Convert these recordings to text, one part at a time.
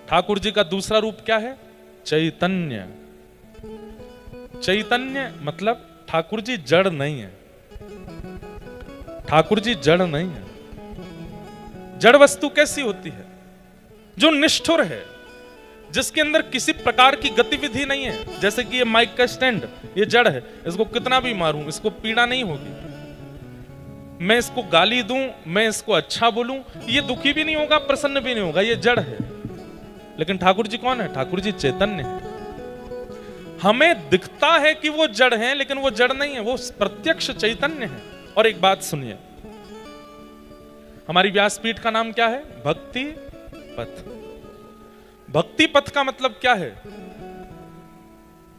ठाकुर जी का दूसरा रूप क्या है? चैतन्य। चैतन्य मतलब ठाकुर जी जड़ नहीं है। ठाकुर जी जड़ नहीं है। जड़ वस्तु कैसी होती है? जो निष्ठुर है, जिसके अंदर किसी प्रकार की गतिविधि नहीं है। जैसे कि ये माइक का स्टैंड, ये जड़ है, इसको कितना भी मारूं इसको पीड़ा नहीं होगी। मैं इसको गाली दूं, मैं इसको अच्छा बोलूं, ये दुखी भी नहीं होगा, प्रसन्न भी नहीं होगा, ये जड़ है। लेकिन ठाकुर जी कौन है? ठाकुर जी चैतन्य है। हमें दिखता है कि वो जड़ है, लेकिन वो जड़ नहीं है, वो प्रत्यक्ष चैतन्य है। और एक बात सुनिए, हमारी व्यासपीठ का नाम क्या है? भक्ति पथ। भक्ति पथ का मतलब क्या है?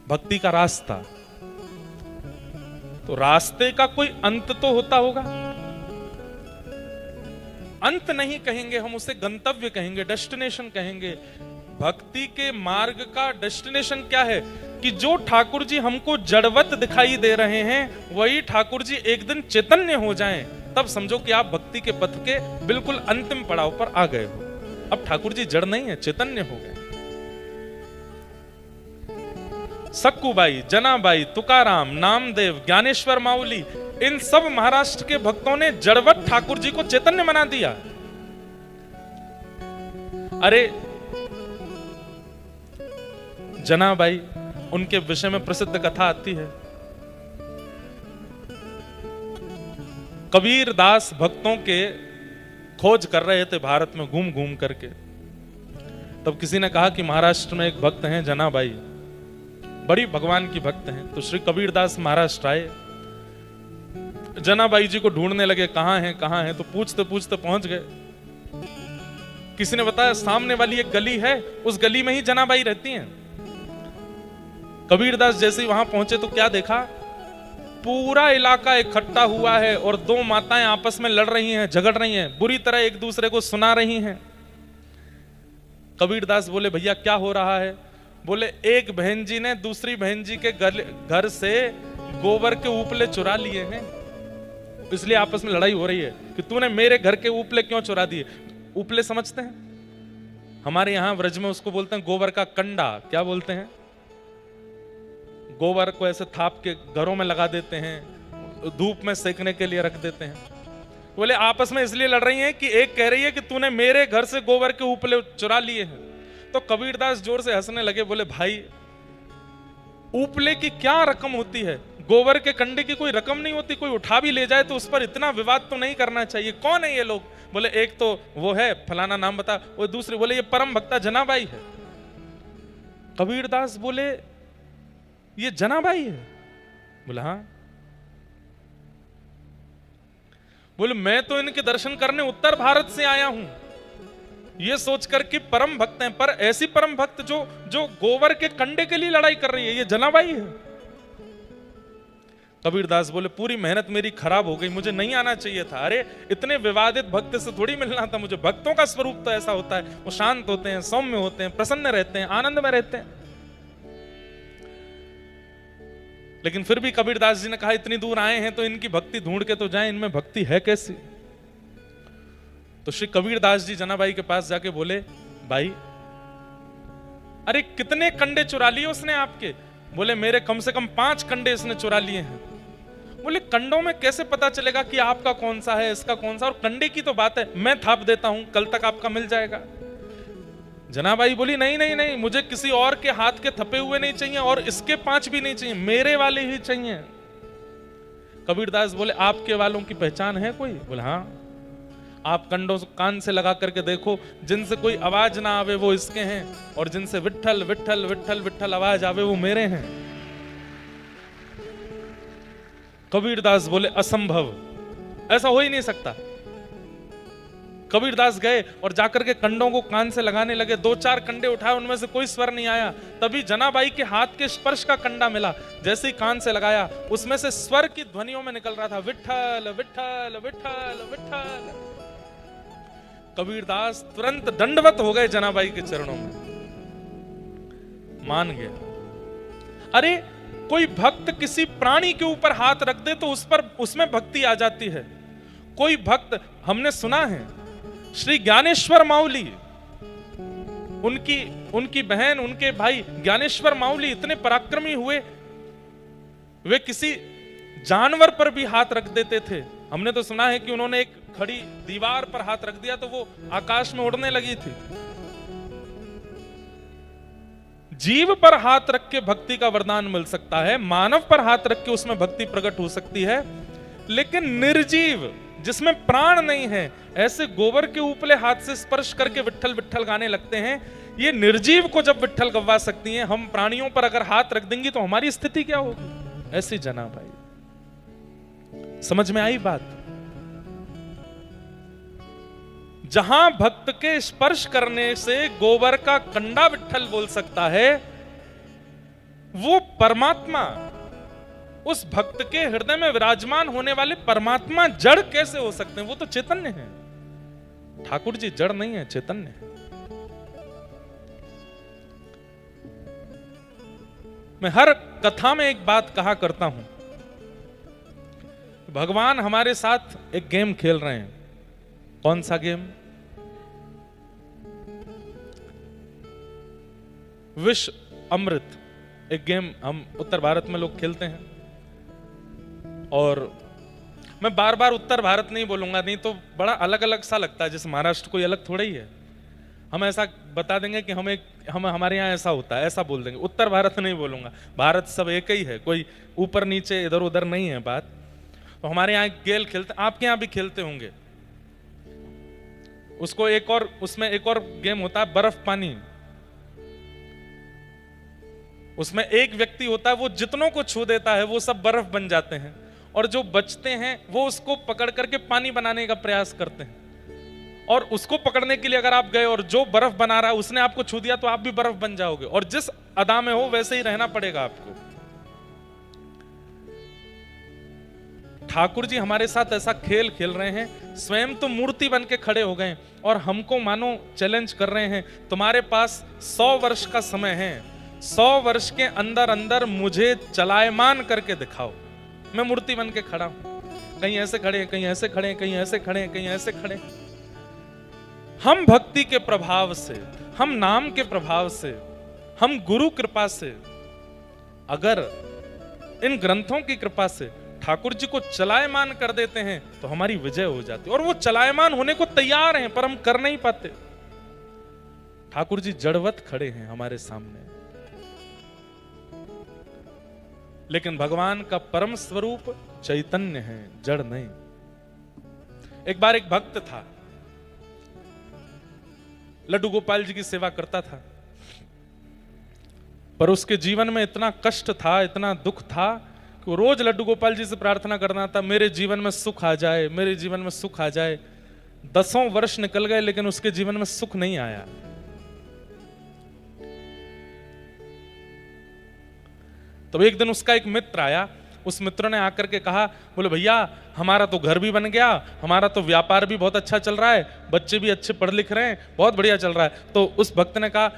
भक्ति का रास्ता। तो रास्ते का कोई अंत तो होता होगा। अंत नहीं कहेंगे हम उसे, गंतव्य कहेंगे, डेस्टिनेशन कहेंगे। भक्ति के मार्ग का डेस्टिनेशन क्या है? कि जो ठाकुर जी हमको जड़वत दिखाई दे रहे हैं, वही ठाकुर जी एक दिन चैतन्य हो जाएं, तब समझो कि आप भक्ति के पथ के बिल्कुल अंतिम पड़ाव पर आ गए हो। अब ठाकुर जी जड़ नहीं है, चैतन्य हो गए। सक्कूबाई, जनाबाई, तुकाराम, नामदेव, ज्ञानेश्वर माउली, इन सब महाराष्ट्र के भक्तों ने जड़वत ठाकुर जी को चैतन्य बना दिया। अरे जनाबाई, उनके विषय में प्रसिद्ध कथा आती है। कबीर दास भक्तों के खोज कर रहे थे भारत में घूम घूम करके। तब किसी ने कहा कि महाराष्ट्र में एक भक्त हैं जनाबाई, बड़ी भगवान की भक्त हैं। तो श्री कबीर दास महाराष्ट्र आए, जनाबाई जी को ढूंढने लगे, कहां हैं। तो पूछते पूछते पहुंच गए। किसी ने बताया सामने वाली एक गली है, उस गली में ही जनाबाई रहती हैं। कबीरदास जैसे ही वहां पहुंचे तो क्या देखा? पूरा इलाका इकट्ठा हुआ है और दो माताएं आपस में लड़ रही हैं, झगड़ रही हैं, बुरी तरह एक दूसरे को सुना रही हैं। कबीरदास बोले, भैया क्या हो रहा है? बोले, एक बहन जी ने दूसरी बहन जी के घर से गोबर के उपले चुरा लिए हैं, इसलिए आपस में लड़ाई हो रही है कि तूने मेरे घर के उपले क्यों चुरा दिए। उपले समझते हैं? हमारे यहां ब्रज में उसको बोलते हैं गोबर का कंडा। क्या बोलते हैं? गोबर को ऐसे थाप के घरों में लगा देते हैं, धूप में सेकने के लिए रख देते हैं। बोले आपस में इसलिए लड़ रही हैं कि एक कह रही है कि तूने मेरे घर से गोबर के उपले चुरा लिए हैं। तो कबीरदास जोर से हंसने लगे, बोले भाई उपले की क्या रकम होती है? गोबर के कंडे की कोई रकम नहीं होती, कोई उठा भी ले जाए तो उस पर इतना विवाद तो नहीं करना चाहिए। कौन है ये लोग? बोले एक तो वो है फलाना नाम बता, वो दूसरे बोले ये परम भक्ता जनाबाई है। कबीरदास बोले ये जनाबाई है? बोला हाँ। बोले मैं तो इनके दर्शन करने उत्तर भारत से आया हूं, ये सोचकर कि परम भक्त हैं, पर ऐसी परम भक्त जो गोबर के कंडे के लिए लड़ाई कर रही है, ये जनाबाई है। कबीरदास बोले पूरी मेहनत मेरी खराब हो गई, मुझे नहीं आना चाहिए था। अरे इतने विवादित भक्त से थोड़ी मिलना था मुझे। भक्तों का स्वरूप तो ऐसा होता है, वो शांत होते हैं, सौम्य होते हैं, प्रसन्न रहते हैं, आनंद में रहते हैं। लेकिन फिर भी कबीरदास जी ने कहा इतनी दूर आए हैं तो इनकी भक्ति ढूंढ के तो जाएं, इनमें भक्ति है कैसी? तो श्री कबीरदास जी जनाबाई के पास जाके बोले, भाई अरे कितने कंडे चुरा लिए उसने आपके? बोले मेरे कम से कम 5 कंडे इसने चुरा लिए हैं। बोले कंडों में कैसे पता चलेगा कि आपका कौन सा है, इसका कौन सा? और कंडे की तो बात है, मैं थाप देता हूं, कल तक आपका मिल जाएगा। जनाबाई बोली नहीं नहीं नहीं, मुझे किसी और के हाथ के थपे हुए नहीं चाहिए और इसके 5 भी नहीं चाहिए, मेरे वाले ही चाहिए। कबीरदास बोले आपके वालों की पहचान है कोई? बोले हाँ। आप कंडों कान से लगा करके देखो, जिनसे कोई आवाज ना आवे वो इसके हैं, और जिनसे विट्ठल विट्ठल विट्ठल विट्ठल आवाज आवे वो मेरे हैं। कबीरदास बोले असंभव, ऐसा हो ही नहीं सकता। कबीरदास गए और जाकर के कंडों को कान से लगाने लगे। 2-4 कंडे उठाए, उनमें से कोई स्वर नहीं आया। तभी जनाबाई के हाथ के स्पर्श का कंडा मिला, जैसे ही कान से लगाया उसमें से स्वर की ध्वनियों में निकल रहा था विट्ठल विट्ठल विट्ठल विट्ठल। कबीरदास तुरंत दंडवत हो गए जनाबाई के चरणों में, मान गया। अरे कोई भक्त किसी प्राणी के ऊपर हाथ रख दे तो उसमें भक्ति आ जाती है। कोई भक्त, हमने सुना है श्री ज्ञानेश्वर माउली, उनकी बहन, उनके भाई ज्ञानेश्वर माउली इतने पराक्रमी हुए, वे किसी जानवर पर भी हाथ रख देते थे। हमने तो सुना है कि उन्होंने एक खड़ी दीवार पर हाथ रख दिया तो वो आकाश में उड़ने लगी थी। जीव पर हाथ रख के भक्ति का वरदान मिल सकता है, मानव पर हाथ रख के उसमें भक्ति प्रकट हो सकती है, लेकिन निर्जीव जिसमें प्राण नहीं है, ऐसे गोबर के उपले हाथ से स्पर्श करके विट्ठल विट्ठल गाने लगते हैं। ये निर्जीव को जब विट्ठल गवा सकती हैं, हम प्राणियों पर अगर हाथ रख देंगी तो हमारी स्थिति क्या होगी? ऐसी जना भाई, समझ में आई बात? जहां भक्त के स्पर्श करने से गोबर का कंडा विट्ठल बोल सकता है, वो परमात्मा, उस भक्त के हृदय में विराजमान होने वाले परमात्मा जड़ कैसे हो सकते हैं? वो तो चैतन्य है। ठाकुर जी जड़ नहीं है, चैतन्य है। मैं हर कथा में एक बात कहा करता हूं, भगवान हमारे साथ एक गेम खेल रहे हैं। कौन सा गेम? विष अमृत, एक गेम हम उत्तर भारत में लोग खेलते हैं। और मैं बार बार उत्तर भारत नहीं बोलूंगा, नहीं तो बड़ा अलग अलग सा लगता है, जैसे महाराष्ट्र कोई अलग थोड़ा ही है। हम ऐसा बता देंगे कि हम हमारे यहाँ ऐसा होता है, ऐसा बोल देंगे। उत्तर भारत नहीं बोलूंगा, भारत सब एक ही है, कोई ऊपर नीचे इधर उधर नहीं है बात। तो हमारे यहाँ गेल खेलते, आपके यहाँ भी खेलते होंगे उसको। एक और उसमें एक और गेम होता है बर्फ पानी। उसमें एक व्यक्ति होता है, वो जितनों को छू देता है वो सब बर्फ बन जाते हैं, और जो बचते हैं वो उसको पकड़ करके पानी बनाने का प्रयास करते हैं। और उसको पकड़ने के लिए अगर आप गए और जो बर्फ बना रहा है उसने आपको छू दिया तो आप भी बर्फ बन जाओगे, और जिस अदा में हो वैसे ही रहना पड़ेगा आपको। ठाकुर जी हमारे साथ ऐसा खेल खेल रहे हैं, स्वयं तो मूर्ति बन के खड़े हो गए और हमको मानो चैलेंज कर रहे हैं, तुम्हारे पास 100 वर्ष का समय है, 100 वर्ष के अंदर अंदर मुझे चलायमान करके दिखाओ। मैं मूर्ति बन के खड़ा हूं, कहीं ऐसे खड़े, कहीं ऐसे खड़े, कहीं ऐसे खड़े, कहीं ऐसे खड़े। हम भक्ति के प्रभाव से, हम नाम के प्रभाव से, हम गुरु कृपा से, अगर इन ग्रंथों की कृपा से ठाकुर जी को चलायमान कर देते हैं तो हमारी विजय हो जाती है। और वो चलायमान होने को तैयार हैं, पर हम कर नहीं पाते। ठाकुर जी जड़वत खड़े हैं हमारे सामने, लेकिन भगवान का परम स्वरूप चैतन्य है, जड़ नहीं। एक बार एक भक्त था, लड्डू गोपाल जी की सेवा करता था, पर उसके जीवन में इतना कष्ट था, इतना दुख था कि वो रोज लड्डू गोपाल जी से प्रार्थना करना था, मेरे जीवन में सुख आ जाए, मेरे जीवन में सुख आ जाए। 10 वर्ष निकल गए लेकिन उसके जीवन में सुख नहीं आया। तो एक दिन उसका एक मित्र आया, उस मित्र ने आकर के कहा, बोले भैया हमारा तो घर भी बन गया, हमारा तो व्यापार भी बहुत अच्छा चल रहा है, बच्चे भी अच्छे पढ़ लिख रहे हैं, बहुत बढ़िया चल रहा है। तो उस भक्त ने कहा,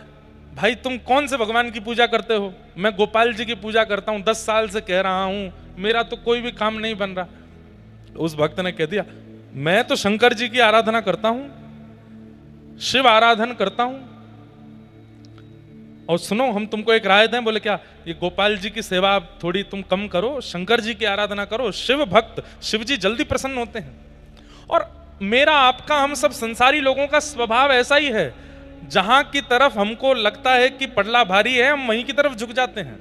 भाई तुम कौन से भगवान की पूजा करते हो? मैं गोपाल जी की पूजा करता हूं, 10 साल से कह रहा हूं, मेरा तो कोई भी काम नहीं बन रहा। उस भक्त ने कह दिया, मैं तो शंकर जी की आराधना करता हूं, शिव आराधन करता हूं, और सुनो हम तुमको एक राय दें। बोले क्या? ये गोपाल जी की सेवा थोड़ी तुम कम करो, शंकर जी की आराधना करो, शिव भक्त, शिव जी जल्दी प्रसन्न होते हैं। और मेरा आपका, हम सब संसारी लोगों का स्वभाव ऐसा ही है, जहां की तरफ हमको लगता है कि पडला भारी है, हम वहीं की तरफ झुक जाते हैं।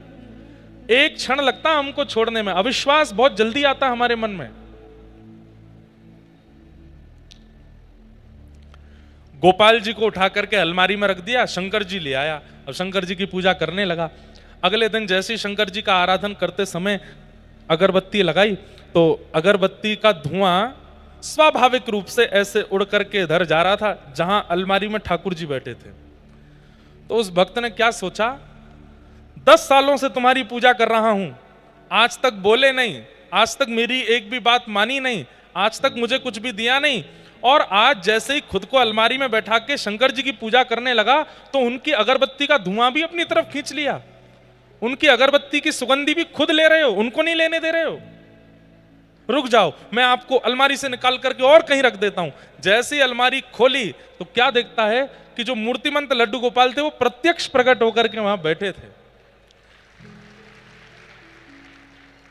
एक क्षण लगता है हमको छोड़ने में, अविश्वास बहुत जल्दी आता है हमारे मन में। गोपाल जी को उठा करके अलमारी में रख दिया, शंकर जी ले आया और शंकर जी की पूजा करने लगा। अगले दिन जैसे ही शंकर जी का आराधन करते समय अगरबत्ती लगाई तो अगरबत्ती का धुआं स्वाभाविक रूप से ऐसे उड़ करके इधर जा रहा था जहां अलमारी में ठाकुर जी बैठे थे। तो उस भक्त ने क्या सोचा, 10 सालों से तुम्हारी पूजा कर रहा हूं, आज तक बोले नहीं, आज तक मेरी एक भी बात मानी नहीं, आज तक मुझे कुछ भी दिया नहीं, और आज जैसे ही खुद को अलमारी में बैठा के शंकर जी की पूजा करने लगा तो उनकी अगरबत्ती का धुआं भी अपनी तरफ खींच लिया, उनकी अगरबत्ती की सुगंधी भी खुद ले रहे हो, उनको नहीं लेने दे रहे हो। रुक जाओ, मैं आपको अलमारी से निकाल करके और कहीं रख देता हूं। जैसे ही अलमारी खोली तो क्या देखता है कि जो मूर्तिमंत लड्डू गोपाल थे वो प्रत्यक्ष प्रकट होकर के वहां बैठे थे।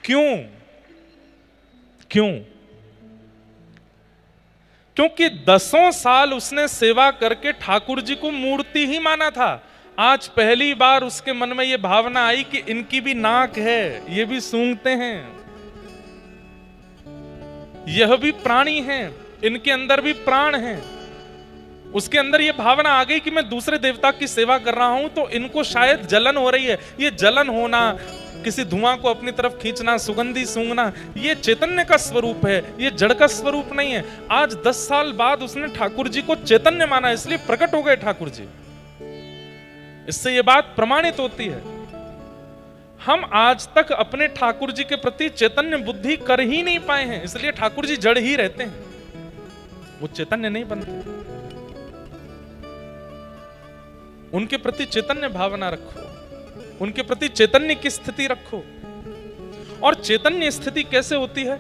क्यों? क्यों? क्योंकि 10 साल उसने सेवा करके ठाकुर जी को मूर्ति ही माना था। आज पहली बार उसके मन में यह भावना आई कि इनकी भी नाक है, ये भी सूंघते हैं, यह भी प्राणी हैं, इनके अंदर भी प्राण हैं। उसके अंदर यह भावना आ गई कि मैं दूसरे देवता की सेवा कर रहा हूं तो इनको शायद जलन हो रही है। ये जलन होना, किसी धुआं को अपनी तरफ खींचना, सुगंधी सूंघना, ये चैतन्य का स्वरूप है, ये जड़ का स्वरूप नहीं है। आज 10 साल बाद उसने ठाकुर जी को चैतन्य माना, इसलिए प्रकट हो गए ठाकुर जी। इससे यह बात प्रमाणित होती है। हम आज तक अपने ठाकुर जी के प्रति चैतन्य बुद्धि कर ही नहीं पाए हैं, इसलिए ठाकुर जी जड़ ही रहते हैं, वो चैतन्य नहीं बनते। उनके प्रति चैतन्य भावना रखो, उनके प्रति चैतन्य की स्थिति रखो। और चैतन्य स्थिति कैसे होती है?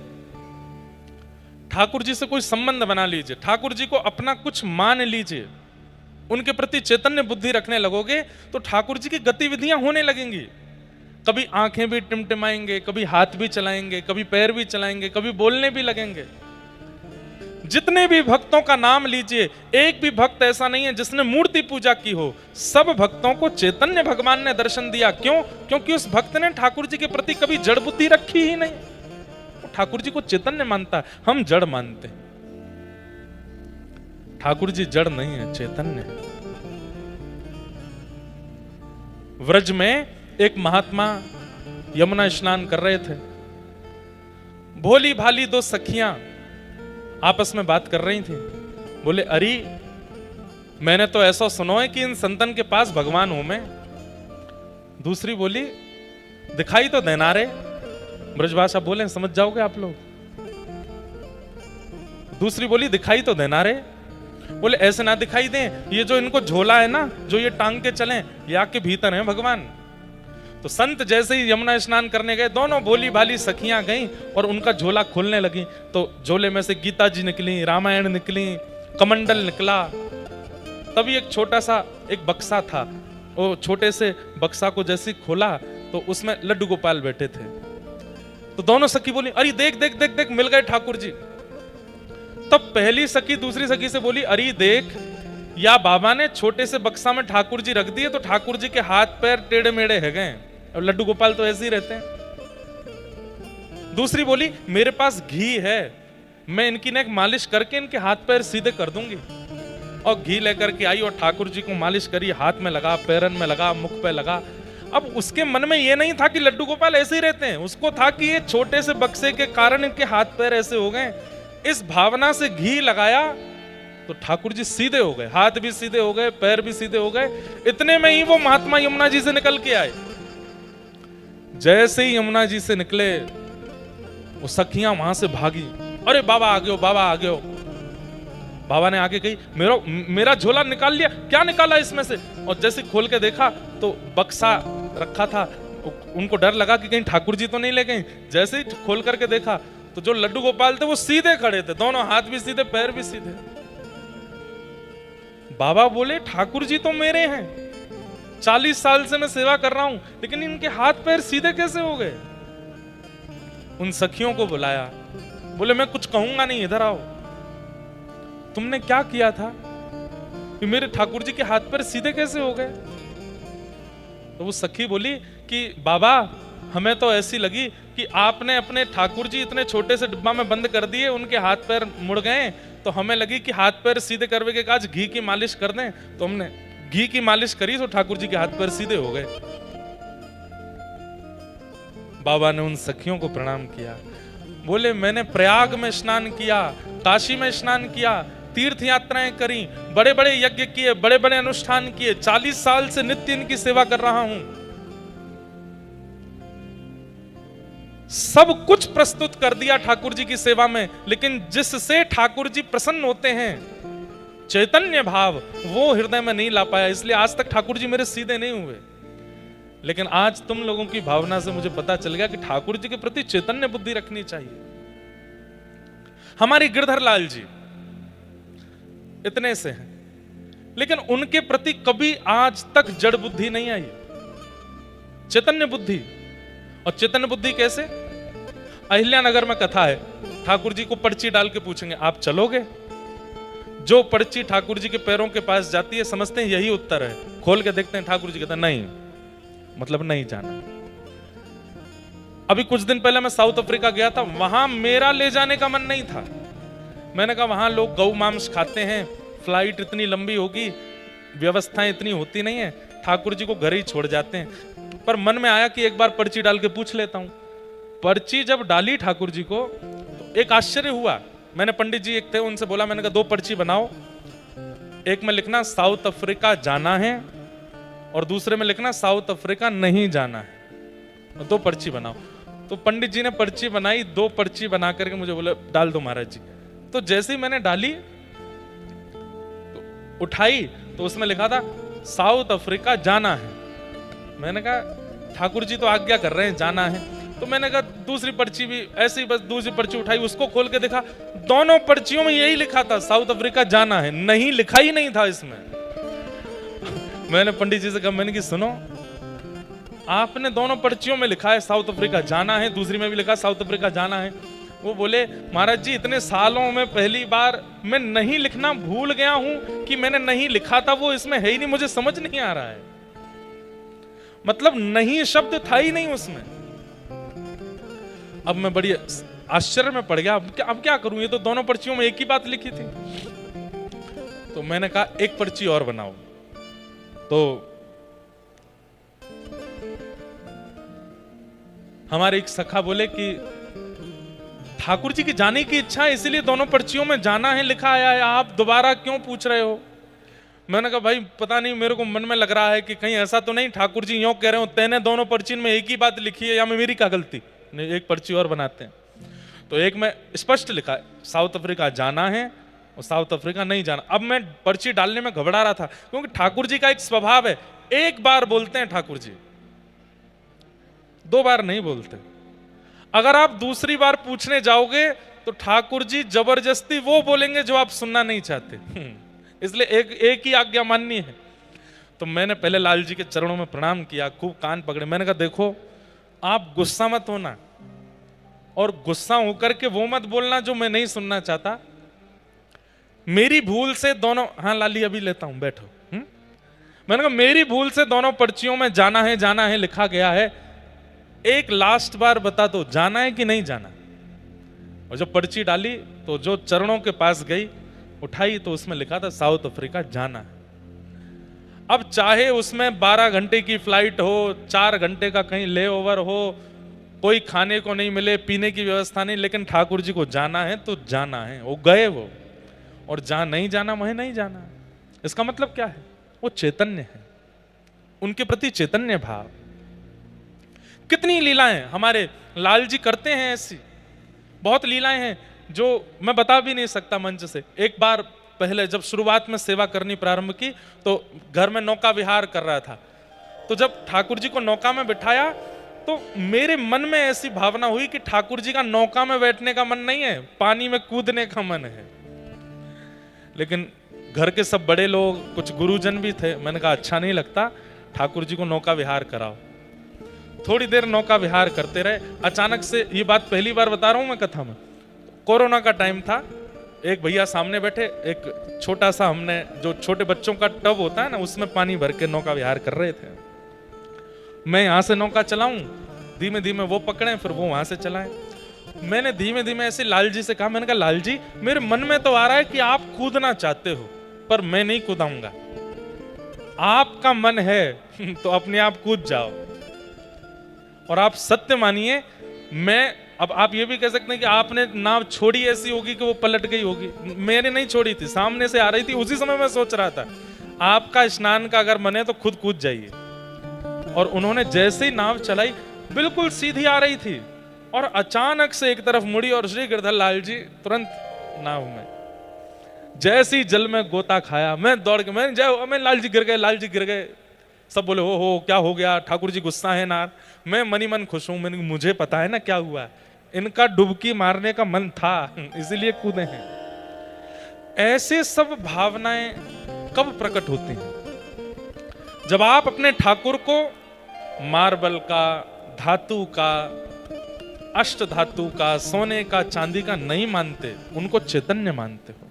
ठाकुर जी से कोई संबंध बना लीजिए, ठाकुर जी को अपना कुछ मान लीजिए, उनके प्रति चैतन्य बुद्धि रखने लगोगे तो ठाकुर जी की गतिविधियां होने लगेंगी। कभी आंखें भी टिमटिमाएंगे, कभी हाथ भी चलाएंगे, कभी पैर भी चलाएंगे, कभी बोलने भी लगेंगे। जितने भी भक्तों का नाम लीजिए, एक भी भक्त ऐसा नहीं है जिसने मूर्ति पूजा की हो। सब भक्तों को चैतन्य भगवान ने दर्शन दिया। क्यों? क्योंकि उस भक्त ने ठाकुर जी के प्रति कभी जड़ बुद्धि रखी ही नहीं। वो ठाकुर जी को चैतन्य मानता है, हम जड़ मानते हैं। ठाकुर जी जड़ नहीं है, चैतन्य है। व्रज में एक महात्मा यमुना स्नान कर रहे थे। भोली भाली 2 सखियां आपस में बात कर रही थी। बोले, अरे मैंने तो ऐसा सुना है कि इन संतन के पास भगवान हूं मैं। दूसरी बोली, दिखाई तो देना रे। ब्रजभाषा बोले, समझ जाओगे आप लोग। दूसरी बोली, दिखाई तो देना रे। बोले, ऐसे ना दिखाई दें, ये जो इनको झोला है ना, जो ये टांग के चलें, ये आके भीतर है भगवान। तो संत जैसे ही यमुना स्नान करने गए, दोनों भोली भाली सखियां गईं और उनका झोला खोलने लगी। तो झोले में से गीता जी निकली, रामायण निकली, कमंडल निकला। तभी एक छोटा सा एक बक्सा था, वो छोटे से बक्सा को जैसे खोला तो उसमें लड्डू गोपाल बैठे थे। तो दोनों सखी बोली, अरे देख देख देख देख, मिल गए ठाकुर जी। तब पहली सखी दूसरी सखी से बोली, अरे देख, या बाबा ने छोटे से बक्सा में ठाकुर जी रख दिए तो ठाकुर जी के हाथ पैर टेढ़े मेढ़े है गए, और लड्डू गोपाल तो ऐसे ही रहते हैं। दूसरी बोली, मेरे पास घी है, मैं इनकी नेक मालिश करके इनके हाथ पैर सीधे कर दूंगी। और घी लेकर के आई और ठाकुर जी को मालिश करी, हाथ में लगा, पैरन में लगा, मुख पे लगा। अब उसके मन में यह नहीं था कि लड्डू गोपाल ऐसे ही रहते हैं, उसको था कि ये छोटे से बक्से के कारण इनके हाथ पैर ऐसे हो गए। इस भावना से घी लगाया तो ठाकुर जी सीधे हो गए, हाथ भी सीधे हो गए, पैर भी सीधे हो गए। इतने में ही वो महात्मा यमुना जी से निकल के आए। जैसे ही यमुना जी से निकले, वो सखियां वहां से भागी। अरे बाबा आ गए हो, बाबा आ गए हो। बाबा ने आगे कही, मेरा झोला निकाल लिया। क्या निकाला इसमें से? और जैसे खोल के देखा तो बक्सा रखा था। उनको डर लगा कि कहीं ठाकुर जी तो नहीं ले गए। जैसे ही खोल करके देखा तो जो लड्डू गोपाल थे वो सीधे खड़े थे, दोनों हाथ भी सीधे, पैर भी सीधे। बाबा बोले, ठाकुर जी तो मेरे हैं, 40 साल से मैं सेवा कर रहा हूं, लेकिन इनके हाथ पैर सीधे कैसे हो गए? उन सखियों को बुलाया, बोले, मैं कुछ कहूंगा नहीं, इधर आओ। तुमने क्या किया था कि मेरे ठाकुर जी के हाथ पैर सीधे कैसे हो गए? तो वो सखी बोली कि बाबा, हमें तो ऐसी लगी कि आपने अपने ठाकुर जी इतने छोटे से डिब्बा में बंद कर दिए, उनके हाथ पैर मुड़ गए, तो हमें लगी कि हाथ पैर सीधे करने के आज घी की मालिश कर दें। तो हमने घी की मालिश करी तो ठाकुर जी के हाथ पैर सीधे हो गए। बाबा ने उन सखियों को प्रणाम किया। बोले, मैंने प्रयाग में स्नान किया, काशी में स्नान किया, तीर्थ यात्राएं करी, बड़े बड़े यज्ञ किए, बड़े बड़े अनुष्ठान किए, 40 साल से नित्य इनकी सेवा कर रहा हूं। सब कुछ प्रस्तुत कर दिया ठाकुर जी की सेवा में, लेकिन जिससे ठाकुर जी प्रसन्न होते हैं, चैतन्य भाव, वो हृदय में नहीं ला पाया। इसलिए आज तक ठाकुर जी मेरे सीधे नहीं हुए। लेकिन आज तुम लोगों की भावना से मुझे पता चल गया कि ठाकुर जी के प्रति चैतन्य बुद्धि रखनी चाहिए। हमारी गिरधर लाल जी इतने से हैं, लेकिन उनके प्रति कभी आज तक जड़ बुद्धि नहीं आई, चैतन्य बुद्धि। और चैतन्य बुद्धि कैसे? अहिल्यानगर में कथा है, ठाकुर जी को पर्ची डाल के पूछेंगे आप चलोगे? जो पर्ची ठाकुर जी के पैरों के पास जाती है समझते हैं यही उत्तर है, खोल के देखते हैं ठाकुर जी कहते हैं नहीं, मतलब नहीं जाना। अभी कुछ दिन पहले मैं साउथ अफ्रीका गया था, वहां मेरा ले जाने का मन नहीं था। मैंने कहा वहां लोग गौ मांस खाते हैं, फ्लाइट इतनी लंबी होगी, व्यवस्थाएं इतनी होती नहीं है, ठाकुर जी को घर ही छोड़ जाते हैं। पर मन में आया कि एक बार पर्ची डाल के पूछ लेता हूं। पर्ची जब डाली ठाकुर जी को तो एक आश्चर्य हुआ। मैंने पंडित जी एक थे उनसे बोला, मैंने कहा 2 पर्ची बनाओ, एक में लिखना साउथ अफ्रीका जाना है और दूसरे में लिखना साउथ अफ्रीका नहीं जाना है, 2 पर्ची बनाओ। तो पंडित जी ने पर्ची बनाई, 2 पर्ची बना करके मुझे बोले डाल दो महाराज जी। तो जैसे ही मैंने डाली तो उठाई तो उसमें लिखा था साउथ अफ्रीका जाना है। मैंने कहा ठाकुर जी तो आज्ञा कर रहे हैं जाना है। तो मैंने कहा दूसरी पर्ची भी ऐसे ही, बस दूसरी पर्ची उठाई, उसको खोल के देखा, दोनों पर्चियों में यही लिखा था साउथ अफ्रीका जाना है, नहीं लिखा ही नहीं था इसमें। मैंने पंडित जी से कहा, मैंने कि सुनो आपने दोनों पर्चियों में लिखा है साउथ अफ्रीका जाना है, दूसरी में भी लिखा साउथ अफ्रीका जाना है। वो बोले महाराज जी इतने सालों में पहली बार मैं नहीं लिखना भूल गया हूं कि मैंने नहीं लिखा था, वो इसमें है ही नहीं, मुझे समझ नहीं आ रहा है, मतलब नहीं शब्द था ही नहीं उसमें। अब मैं बड़ी आश्चर्य में पड़ गया, अब क्या करूं, ये तो दोनों पर्चियों में एक ही बात लिखी थी। तो मैंने कहा एक पर्ची और बनाओ। तो हमारे एक सखा बोले कि ठाकुर जी की जाने की इच्छा है इसलिए दोनों पर्चियों में जाना है लिखा आया है, आप दोबारा क्यों पूछ रहे हो? मैंने कहा भाई पता नहीं, मेरे को मन में लग रहा है कि कहीं ऐसा तो नहीं ठाकुर जी यूं कह रहे हो तेने दोनों पर्ची में एक ही बात लिखी है, या मेरी क्या गलती, नहीं एक पर्ची और बनाते हैं। तो एक में स्पष्ट लिखा है साउथ अफ्रीका जाना है और साउथ अफ्रीका नहीं जाना। अब मैं पर्ची डालने में घबरा रहा था क्योंकि ठाकुर जी का एक स्वभाव है, एक बार बोलते हैं ठाकुर जी, 2 बार नहीं बोलते। अगर आप दूसरी बार पूछने जाओगे तो ठाकुर जी जबरदस्ती वो बोलेंगे जो आप सुनना नहीं चाहते, इसलिए एक ही आज्ञा माननी है। तो मैंने पहले लाल जी के चरणों में प्रणाम किया, खूब कान पकड़े, मैंने कहा देखो आप गुस्सा मत होना और गुस्सा होकर के वो मत बोलना जो मैं नहीं सुनना चाहता। मेरी भूल से दोनों, हाँ लाली अभी लेता हूं बैठो। मैंने कहा मेरी भूल से दोनों पर्चियों में जाना है लिखा गया है, एक लास्ट बार बता दो जाना है कि नहीं जाना। और जब पर्ची डाली तो जो चरणों के पास गई, उठाई तो उसमें लिखा था साउथ अफ्रीका जाना है। अब चाहे उसमें 12 घंटे की फ्लाइट हो, 4 घंटे का कहीं लेओवर हो, कोई खाने को नहीं मिले, पीने की व्यवस्था नहीं, लेकिन ठाकुर जी को जाना है तो जाना है। वो गए वो, और जहां नहीं जाना वहीं नहीं जाना। इसका मतलब क्या है? वो चैतन्य है, उनके प्रति चैतन्य भाव। कितनी लीलाएं हमारे लाल जी करते हैं, ऐसी बहुत लीलाएं हैं जो मैं बता भी नहीं सकता मंच से। एक बार पहले जब शुरुआत में सेवा करनी प्रारंभ की तो घर में नौका विहार कर रहा था, तो जब ठाकुर जी को नौका में बिठाया तो मेरे मन में ऐसी भावना हुई कि ठाकुर जी का नौका में बैठने का मन नहीं है, पानी में कूदने का मन है। लेकिन घर के सब बड़े लोग, कुछ गुरुजन भी थे, मैंने कहा अच्छा नहीं लगता, ठाकुर जी को नौका विहार कराओ। थोड़ी देर नौका विहार करते रहे। अचानक से, ये बात पहली बार बता रहा हूं मैं कथा में, कोरोना का टाइम था, एक भैया सामने बैठे, एक छोटा सा, हमने जो छोटे बच्चों का टब होता है ना उसमें पानी भर के नौका विहार कर रहे थे। मैं यहां से नौका चलाऊं, धीमे धीमे वो पकड़े, फिर वो वहां से चलाएं। मैंने धीमे धीमे ऐसे लाल जी से कहा, मैंने कहा लाल जी मेरे मन में तो आ रहा है कि आप कूदना चाहते हो, पर मैं नहीं कूदाऊंगा, आपका मन है तो अपने आप कूद जाओ। और आप सत्य मानिए, मैं, अब आप ये भी कह सकते हैं कि आपने नाव छोड़ी ऐसी होगी कि वो पलट गई होगी, मैंने नहीं छोड़ी थी, सामने से आ रही थी, उसी समय मैं सोच रहा था आपका स्नान का अगर मन है तो खुद कूद जाइए। और उन्होंने जैसे ही नाव चलाई बिल्कुल सीधी आ रही थी और अचानक से एक तरफ मुड़ी और श्री गिरधर लाल जी तुरंत नाव में, जैसी जल में गोता खाया, मैं दौड़ के, मैं लाल जी गिर गए, लाल जी गिर गए। सब बोले हो क्या हो गया, ठाकुर जी गुस्सा है ना। मैं मनी मन खुश हूं, मैंने मुझे पता है ना क्या हुआ, इनका डुबकी मारने का मन था इसीलिए कूदे हैं। ऐसे सब भावनाएं कब प्रकट होती हैं? जब आप अपने ठाकुर को मार्बल का, धातु का, अष्ट धातु का, सोने का, चांदी का नहीं मानते, उनको चैतन्य मानते हो।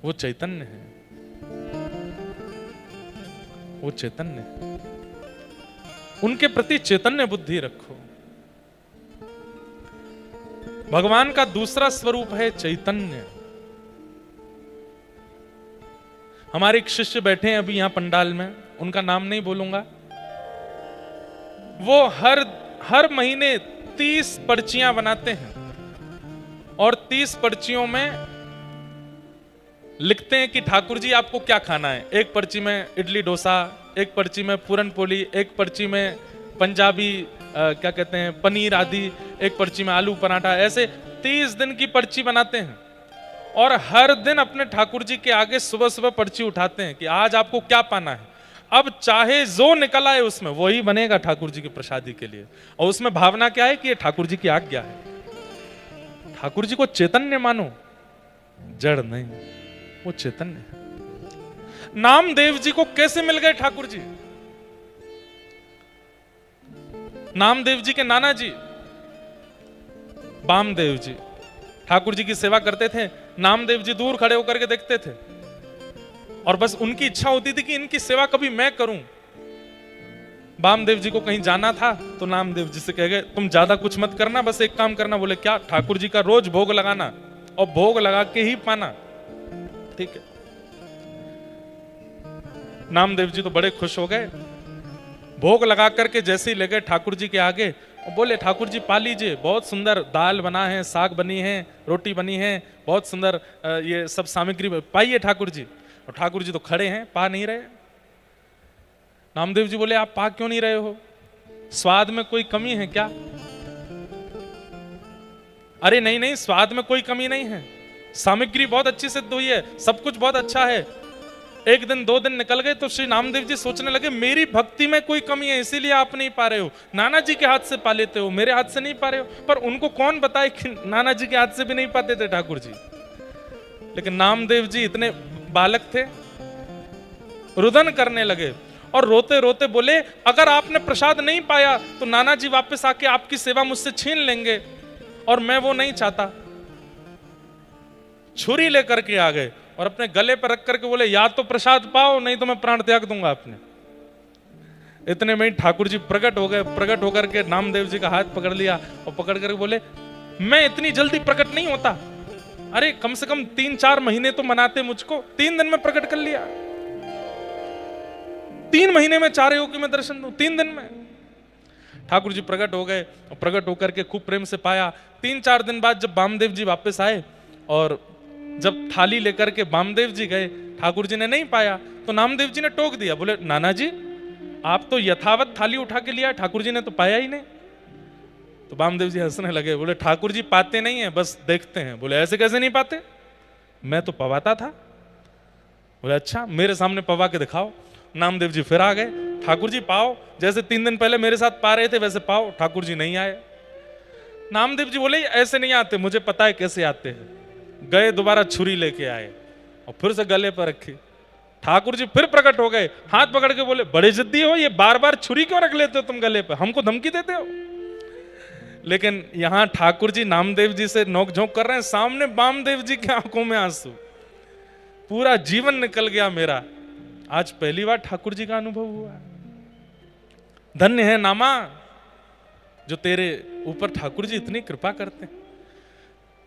वो चैतन्य है, वो चैतन्य है। उनके प्रति चैतन्य बुद्धि रखो। भगवान का दूसरा स्वरूप है चैतन्य। हमारे एक शिष्य बैठे हैं अभी यहां पंडाल में, उनका नाम नहीं बोलूंगा। वो हर महीने 30 पर्चियां बनाते हैं और 30 पर्चियों में लिखते हैं कि ठाकुर जी आपको क्या खाना है। एक पर्ची में इडली डोसा, एक पर्ची में पूरन पोली, एक पर्ची में पंजाबी क्या कहते हैं पनीर आदि, एक पर्ची में आलू पराठा। ऐसे 30 दिन की पर्ची बनाते हैं और हर दिन अपने ठाकुर जी के आगे सुबह सुबह पर्ची उठाते हैं कि आज आपको क्या पाना है। अब चाहे जो निकल आए उसमें वही बनेगा ठाकुर जी की प्रसादी के लिए। और उसमें भावना क्या है कि ये ठाकुर जी की आज्ञा है। ठाकुर जी को चैतन्य मानो, जड़ नहीं, वो चैतन्य है। नामदेव जी को कैसे मिल गए ठाकुर जी? नामदेव जी के नाना जी वामदेव जी ठाकुर जी की सेवा करते थे। नामदेव जी दूर खड़े होकर के देखते थे और बस उनकी इच्छा होती थी कि इनकी सेवा कभी मैं करूं। वामदेव जी को कहीं जाना था तो नामदेव जी से कह गए तुम ज्यादा कुछ मत करना, बस एक काम करना। बोले क्या? ठाकुर जी का रोज भोग लगाना और भोग लगा के ही पाना। ठीक है। नामदेव जी तो बड़े खुश हो गए। भोग लगा करके जैसे ही ले गए ठाकुर जी के आगे और बोले ठाकुर जी पा लीजिए, बहुत सुंदर दाल बना है, साग बनी है, रोटी बनी है, बहुत सुंदर ये सब सामग्री पाइए ठाकुर जी। और ठाकुर जी तो खड़े हैं, पा नहीं रहे। नामदेव जी बोले आप पा क्यों नहीं रहे हो? स्वाद में कोई कमी है क्या? अरे नहीं नहीं, स्वाद में कोई कमी नहीं है, सामग्री बहुत अच्छी सिद्ध हुई है, सब कुछ बहुत अच्छा है। एक दिन 2 दिन निकल गए तो श्री नामदेव जी सोचने लगे मेरी भक्ति में कोई कमी है, इसीलिए आप नहीं पा रहे हो। नाना जी के हाथ से पा लेते हो, मेरे हाथ से नहीं पा रहे हो। पर उनको कौन बताए कि नाना जी के हाथ से भी नहीं पाते थे ठाकुर जी। लेकिन नामदेव जी इतने बालक थे, रुदन करने लगे और रोते रोते बोले अगर आपने प्रसाद नहीं पाया तो नाना जी वापस आके आपकी सेवा मुझसे छीन लेंगे और मैं वो नहीं चाहता। छुरी लेकर के आ गए और अपने गले पर रख करके बोले या तो प्रसाद पाओ नहीं तो मैं प्राण त्याग दूंगा आपने। इतने में ही ठाकुर जी प्रकट हो गए। प्रकट होकर के नामदेव जी का हाथ पकड़ लिया और पकड़ करके बोले मैं इतनी जल्दी प्रकट नहीं होता। अरे कम से कम 3-4 महीने तो मनाते मुझको, 3 दिन में प्रकट कर लिया। 3 महीने में 4 योग में दर्शन दूं, 3 दिन में। ठाकुर जी प्रकट हो गए और प्रकट होकर के खूब प्रेम से पाया। 3-4 दिन बाद जब वामदेव जी वापस आए और जब थाली लेकर के वामदेव जी गए, ठाकुर जी ने नहीं पाया तो नामदेव जी ने टोक दिया। बोले नाना जी आप तो यथावत थाली उठा के लिया, ठाकुर जी ने तो पाया ही नहीं। तो वामदेव जी हंसने लगे। बोले ठाकुर जी पाते नहीं है, बस देखते हैं। बोले ऐसे कैसे नहीं पाते, मैं तो पवाता था। बोले अच्छा मेरे सामने पवा के दिखाओ। नामदेव जी फिर आ गए। ठाकुर जी पाओ, जैसे 3 दिन पहले मेरे साथ पा रहे थे वैसे पाओ। ठाकुर जी नहीं आए। नामदेव जी बोले ऐसे नहीं आते, मुझे पता है कैसे आते हैं। गए दोबारा छुरी लेके आए और फिर से गले पर रखी। ठाकुर जी फिर प्रकट हो गए, हाथ पकड़ के बोले बड़े जिद्दी हो, ये बार बार छुरी क्यों रख लेते हो तुम गले पर, हमको धमकी देते हो। लेकिन यहां ठाकुर जी नामदेव जी से नोकझोंक कर रहे हैं, सामने वामदेव जी की आंखों में आंसू। पूरा जीवन निकल गया मेरा, आज पहली बार ठाकुर जी का अनुभव हुआ। धन्य है नामा जो तेरे ऊपर ठाकुर जी इतनी कृपा करते हैं।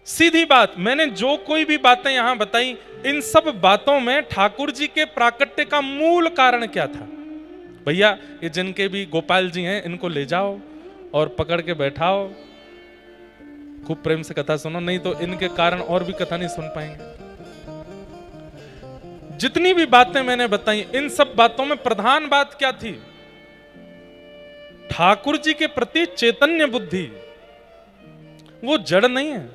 सीधी बात, मैंने जो कोई भी बातें यहां बताई, इन सब बातों में ठाकुर जी के प्राकट्य का मूल कारण क्या था? भैया ये जिनके भी गोपाल जी हैं इनको ले जाओ और पकड़ के बैठाओ, खूब प्रेम से कथा सुनो, नहीं तो इनके कारण और भी कथा नहीं सुन पाएंगे। जितनी भी बातें मैंने बताई, इन सब बातों में प्रधान बात क्या थी? ठाकुर जी के प्रति चैतन्य बुद्धि। वो जड़ नहीं है।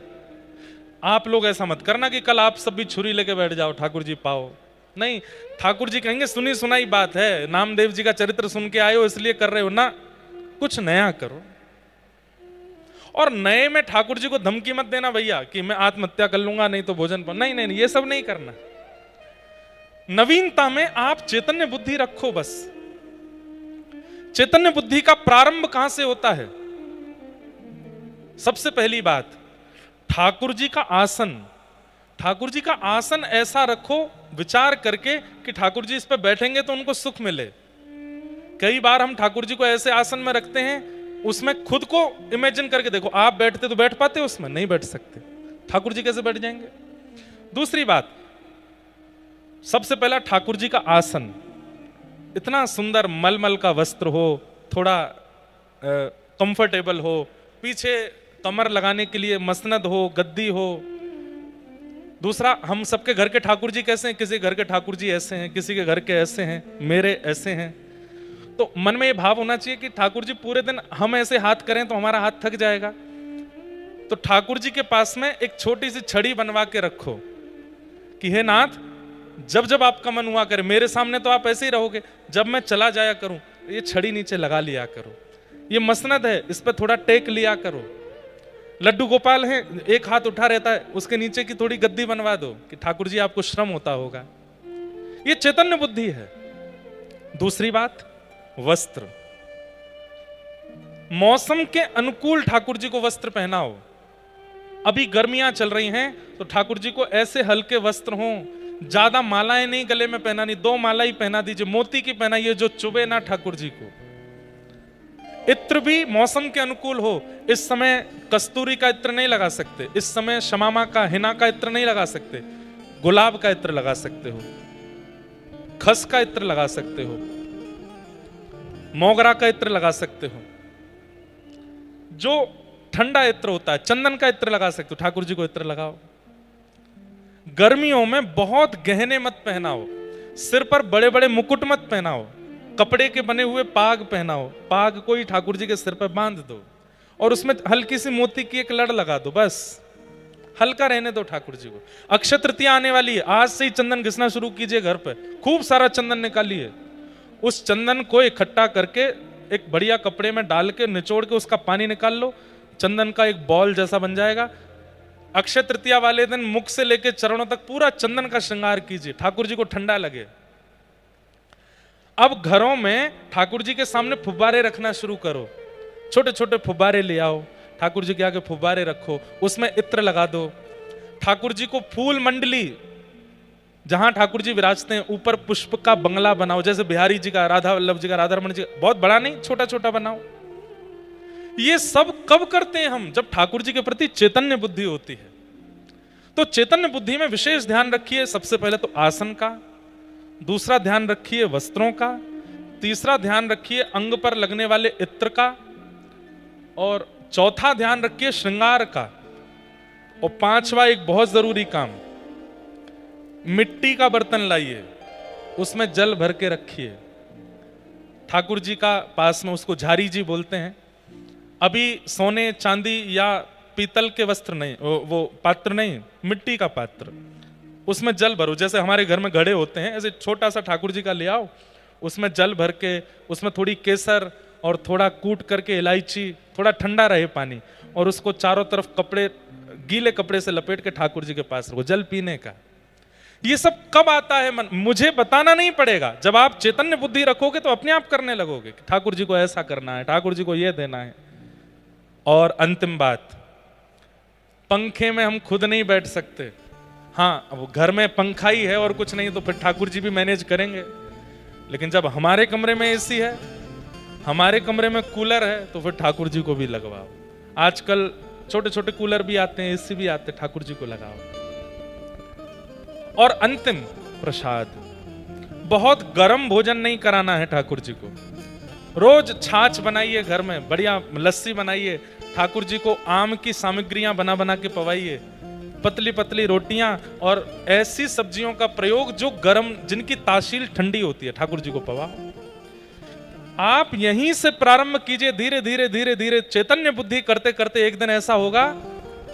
आप लोग ऐसा मत करना कि कल आप सब भी छुरी लेके बैठ जाओ ठाकुर जी पाओ, नहीं। ठाकुर जी कहेंगे सुनी सुनाई बात है, नामदेव जी का चरित्र सुन के आए हो इसलिए कर रहे हो ना, कुछ नया करो। और नए में ठाकुर जी को धमकी मत देना भैया कि मैं आत्महत्या कर लूंगा नहीं तो भोजन पर, नहीं नहीं, ये सब नहीं करना। नवीनता में आप चैतन्य बुद्धि रखो। बस चैतन्य बुद्धि का प्रारंभ कहां से होता है? सबसे पहली बात, ठाकुर जी का आसन। ठाकुर जी का आसन ऐसा रखो विचार करके कि ठाकुर जी इस पर बैठेंगे तो उनको सुख मिले। कई बार हम ठाकुर जी को ऐसे आसन में रखते हैं, उसमें खुद को इमेजिन करके देखो, आप बैठते तो बैठ पाते, उसमें नहीं बैठ सकते। ठाकुर जी कैसे बैठ जाएंगे? दूसरी बात, सबसे पहला ठाकुर जी का आसन इतना सुंदर मलमल का वस्त्र हो, थोड़ा कंफर्टेबल हो, पीछे कमर लगाने के लिए मसनद हो, गद्दी हो। दूसरा, हम सबके घर के ठाकुर जी कैसे हैं? किसी घर के ठाकुर जी ऐसे हैं, किसी के घर के ऐसे हैं, मेरे ऐसे हैं। तो मन में ये भाव होना चाहिए कि ठाकुर जी पूरे दिन हम ऐसे हाथ करें तो हमारा हाथ थक जाएगा। तो ठाकुर जी के पास में एक छोटी सी छड़ी बनवा के रखो कि हे नाथ, जब जब आपका मन हुआ करे, मेरे सामने तो आप ऐसे ही रहोगे, जब मैं चला जाया करूं ये छड़ी नीचे लगा लिया करो। ये मसनद है, इस पर थोड़ा टेक लिया करो। लड्डू गोपाल है, एक हाथ उठा रहता है, उसके नीचे की थोड़ी गद्दी बनवा दो कि ठाकुर जी आपको श्रम होता होगा। ये चैतन्य बुद्धि है। दूसरी बात, वस्त्र। मौसम के अनुकूल ठाकुर जी को वस्त्र पहनाओ। अभी गर्मियां चल रही हैं तो ठाकुर जी को ऐसे हल्के वस्त्र हों, ज्यादा मालाएं नहीं गले में पहनानी, 2 माला ही पहना दीजिए, मोती की पहनाइए जो चुभे ना ठाकुर जी को। इत्र भी मौसम के अनुकूल हो। इस समय कस्तूरी का इत्र नहीं लगा सकते, इस समय शमामा का, हिना का इत्र नहीं लगा सकते, गुलाब का इत्र लगा सकते हो, खस का इत्र लगा सकते हो, मोगरा का इत्र लगा सकते हो, जो ठंडा इत्र होता है चंदन का इत्र लगा सकते हो। ठाकुर जी को इत्र लगाओ। गर्मियों में बहुत गहने मत पहनाओ, सिर पर बड़े बड़े मुकुट मत पहनाओ, कपड़े के बने हुए पाग पहनाओ, पाग को ही ठाकुर जी के सिर पर बांध दो और उसमें हल्की सी मोती की एक लड़ लगा दो, बस हल्का रहने दो ठाकुर जी को। अक्षय तृतीया आने वाली है, आज से ही चंदन घिसना शुरू कीजिए घर पे, खूब सारा चंदन निकालिए। उस चंदन को इकट्ठा करके एक बढ़िया कपड़े में डाल के निचोड़ के उसका पानी निकाल लो, चंदन का एक बॉल जैसा बन जाएगा। अक्षय तृतीया वाले दिन मुख से लेकर चरणों तक पूरा चंदन का श्रृंगार कीजिए, ठाकुर जी को ठंडा लगे। अब घरों में ठाकुर जी के सामने फुब्बारे रखना शुरू करो, छोटे छोटे फुब्बारे ले आओ, ठाकुर जी के आगे फुब्बारे रखो, उसमें इत्र लगा दो। ठाकुर जी को फूल मंडली, जहां ठाकुर जी विराजते हैं ऊपर पुष्प का बंगला बनाओ, जैसे बिहारी जी का, राधा वल्लभ जी का, राधा रमन जी का, बहुत बड़ा नहीं, छोटा छोटा बनाओ। ये सब कब करते हैं हम? जब ठाकुर जी के प्रति चैतन्य बुद्धि होती है। तो चैतन्य बुद्धि में विशेष ध्यान रखिए, सबसे पहले तो आसन का, दूसरा ध्यान रखिए वस्त्रों का, तीसरा ध्यान रखिए अंग पर लगने वाले इत्र का, और चौथा ध्यान रखिए श्रृंगार का, और पांचवा एक बहुत जरूरी काम, मिट्टी का बर्तन लाइए, उसमें जल भर के रखिए। ठाकुर जी का पास में, उसको झारी जी बोलते हैं। अभी सोने चांदी या पीतल के वस्त्र नहीं, वो पात्र नहीं, मिट्टी का पात्र, उसमें जल भरो। जैसे हमारे घर में घड़े होते हैं, ऐसे छोटा सा ठाकुर जी का ले आओ, उसमें जल भर के, उसमें थोड़ी केसर और थोड़ा कूट करके इलायची, थोड़ा ठंडा रहे पानी, और उसको चारों तरफ कपड़े, गीले कपड़े से लपेट के ठाकुर जी के पास रखो, जल पीने का। ये सब कब आता है मन? मुझे बताना नहीं पड़ेगा। जब आप चैतन्य बुद्धि रखोगे तो अपने आप करने लगोगे कि ठाकुर जी को ऐसा करना है, ठाकुर जी को ये देना है। और अंतिम बात, पंखे में हम खुद नहीं बैठ सकते। हाँ, अब घर में पंखा ही है और कुछ नहीं, तो फिर ठाकुर जी भी मैनेज करेंगे। लेकिन जब हमारे कमरे में एसी है, हमारे कमरे में कूलर है, तो फिर ठाकुर जी को भी लगवाओ। आजकल छोटे छोटे कूलर भी आते हैं, एसी भी आते हैं, ठाकुर जी को लगाओ। और अंतिम प्रसाद, बहुत गर्म भोजन नहीं कराना है ठाकुर जी को। रोज छाछ बनाइए घर में, बढ़िया लस्सी बनाइए, ठाकुर जी को आम की सामग्रियां बना बना के पवाइए, पतली पतली रोटियां और ऐसी सब्जियों का प्रयोग जो गर्म, जिनकी तासील ठंडी होती है, ठाकुर जी को पवाओ। आप यहीं से प्रारंभ कीजिए, धीरे धीरे धीरे धीरे चैतन्य बुद्धि करते करते एक दिन ऐसा होगा,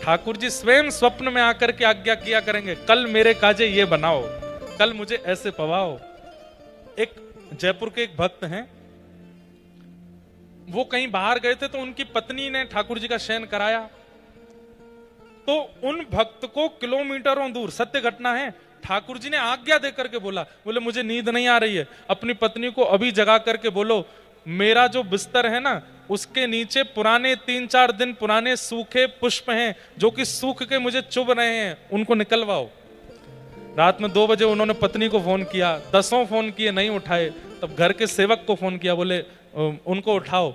ठाकुर जी स्वयं स्वप्न में आकर के आज्ञा किया करेंगे, कल मेरे काजे ये बनाओ, कल मुझे ऐसे पवाओ। एक जयपुर के एक भक्त हैं, वो कहीं बाहर गए थे तो उनकी पत्नी ने ठाकुर जी का शयन कराया। तो उन भक्त को किलोमीटरों दूर, सत्य घटना है, ठाकुर जी ने आज्ञा दे करके बोला, बोले मुझे नींद नहीं आ रही है, अपनी पत्नी को अभी जगा करके बोलो मेरा जो बिस्तर है ना उसके नीचे पुराने 3-4 दिन पुराने सूखे पुष्प हैं जो कि सूख के मुझे चुभ रहे हैं, उनको निकलवाओ। रात में 2 बजे उन्होंने पत्नी को फोन किया, 10 फोन किए नहीं उठाए, तब घर के सेवक को फोन किया, बोले उनको उठाओ।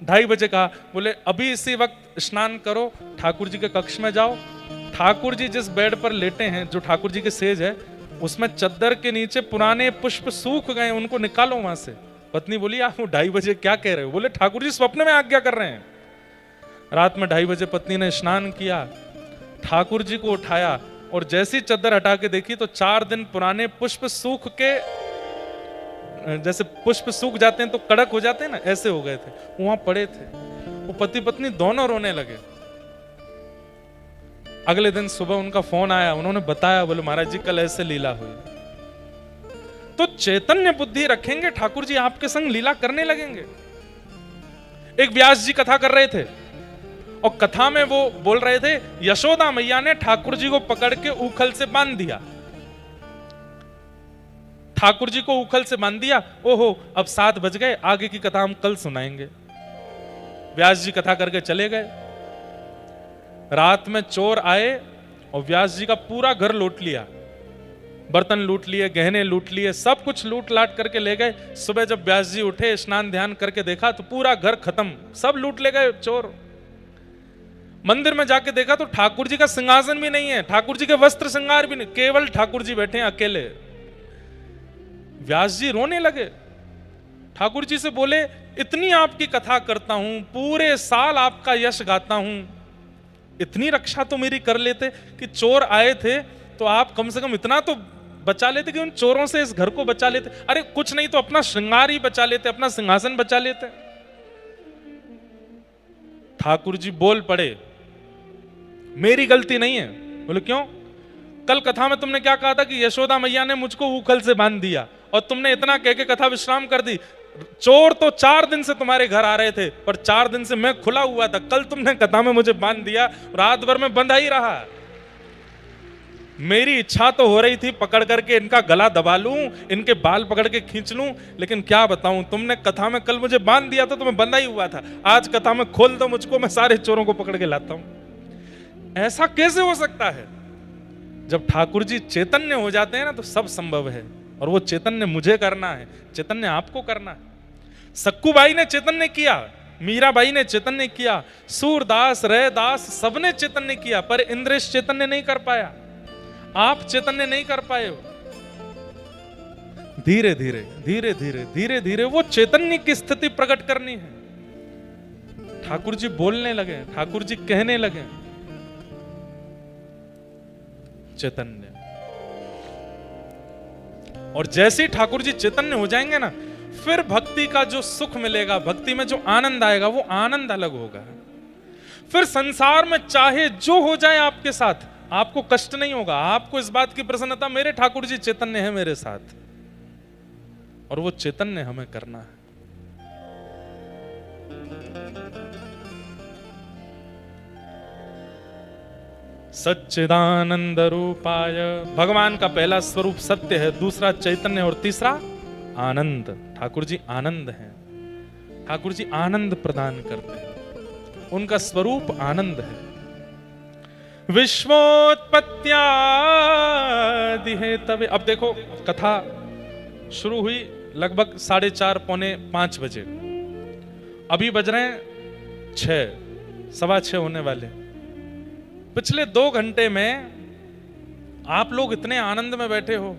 2:30 बजे कहा, बोले अभी इसी वक्त स्नान करो, ठाकुर जी के कक्ष में जाओ, ठाकुर जी जिस बेड पर लेटे हैं जो ठाकुर जी के सेज है उसमें चद्दर के नीचे पुराने पुष्प सूख गए, उनको निकालो वहां से। पत्नी बोली आप 2:30 बजे क्या कह रहे हो? बोले ठाकुर जी स्वप्न में आज्ञा कर रहे हैं। रात में 2:30 बजे पत्नी ने स्नान किया, ठाकुर जी को उठाया और जैसी चद्दर हटा के देखी तो 4 दिन पुराने पुष्प सूख के, जैसे पुष्प सूख जाते हैं तो कड़क हो जाते हैं ना, ऐसे हो गए थे, वहां पड़े थे। वो पति पत्नी दोनों रोने लगे। अगले दिन सुबह उनका फोन आया, उन्होंने बताया, बोले महाराज जी कल ऐसे लीला हुई। तो चैतन्य बुद्धि रखेंगे ठाकुर जी आपके संग लीला करने लगेंगे। एक व्यास जी कथा कर रहे थे और कथा में वो बोल रहे थे यशोदा मैया ने ठाकुर जी को पकड़ के ऊखल से बांध दिया, ठाकुर जी को ऊखल से बांध दिया। ओहो अब 7 बज गए, आगे की कथा हम कल सुनाएंगे। व्यास जी कथा करके चले गए। रात में चोर आए और व्यास जी का पूरा घर लूट लिया, बर्तन लूट लिए, गहने लूट लिए, सब कुछ लूट लाट करके ले गए। सुबह जब व्यास जी उठे, स्नान ध्यान करके देखा तो पूरा घर खत्म, सब लूट ले गए चोर। मंदिर में जाके देखा तो ठाकुर जी का सिंहासन भी नहीं है, ठाकुर जी के वस्त्र श्रृंगार भी नहीं, केवल ठाकुर जी बैठे हैं अकेले। व्यास जी रोने लगे, ठाकुर जी से बोले इतनी आपकी कथा करता हूं, पूरे साल आपका यश गाता हूं, इतनी रक्षा तो मेरी कर लेते कि चोर आए थे तो आप कम से कम इतना तो बचा लेते कि उन चोरों से इस घर को बचा लेते। अरे कुछ नहीं तो अपना श्रृंगार ही बचा लेते, अपना सिंहासन बचा लेते। ठाकुर जी बोल पड़े मेरी गलती नहीं है। बोले क्यों? कल कथा में तुमने क्या कहा था कि यशोदा मैया ने मुझको ऊखल से बांध दिया और तुमने इतना कह के कथा विश्राम कर दी। चोर तो 4 दिन से तुम्हारे घर आ रहे थे पर 4 दिन से मैं खुला हुआ था, कल तुमने कथा में मुझे बांध दिया, रात भर में बंधा ही रहा। मेरी इच्छा तो हो रही थी पकड़ करके इनका गला दबा लूं, इनके बाल पकड़ के खींच लूं, लेकिन क्या बताऊं, तुमने कथा में कल मुझे बांध दिया था तो मैं बंधा ही हुआ था, आज कथा में खोल दो मुझको, मैं सारे चोरों को पकड़ के लाता हूं। ऐसा कैसे हो सकता है? जब ठाकुर जी चैतन्य हो जाते हैं ना तो सब संभव है, और वो चैतन्य मुझे करना है, चैतन्य आपको करना है। सक्कूबाई ने चैतन्य किया, मीराबाई ने चैतन्य किया, सूरदास, रैदास सबने चैतन्य किया, पर इंद्रेश चैतन्य नहीं कर पाया, आप चैतन्य नहीं कर पाए हो। धीरे धीरे धीरे धीरे धीरे धीरे वो चैतन्य की स्थिति प्रकट करनी है। ठाकुर जी बोलने लगे, ठाकुर जी कहने लगे, चैतन्य। और जैसे ही ठाकुर जी चैतन्य हो जाएंगे ना, फिर भक्ति का जो सुख मिलेगा, भक्ति में जो आनंद आएगा, वो आनंद अलग होगा। फिर संसार में चाहे जो हो जाए आपके साथ, आपको कष्ट नहीं होगा, आपको इस बात की प्रसन्नता मेरे ठाकुर जी चैतन्य है मेरे साथ, और वो चैतन्य हमें करना है। सच्चिदानंद रूपाय, भगवान का पहला स्वरूप सत्य है, दूसरा चैतन्य और तीसरा आनंद। ठाकुर जी आनंद हैं, ठाकुर जी आनंद प्रदान करते हैं, उनका स्वरूप आनंद है। विश्वोत्पत्त्यादि है तवे। अब देखो कथा शुरू हुई लगभग 4:30 पौने 5 बजे, अभी बज रहे हैं 6, 6:15 होने वाले। पिछले 2 घंटे में आप लोग इतने आनंद में बैठे हो,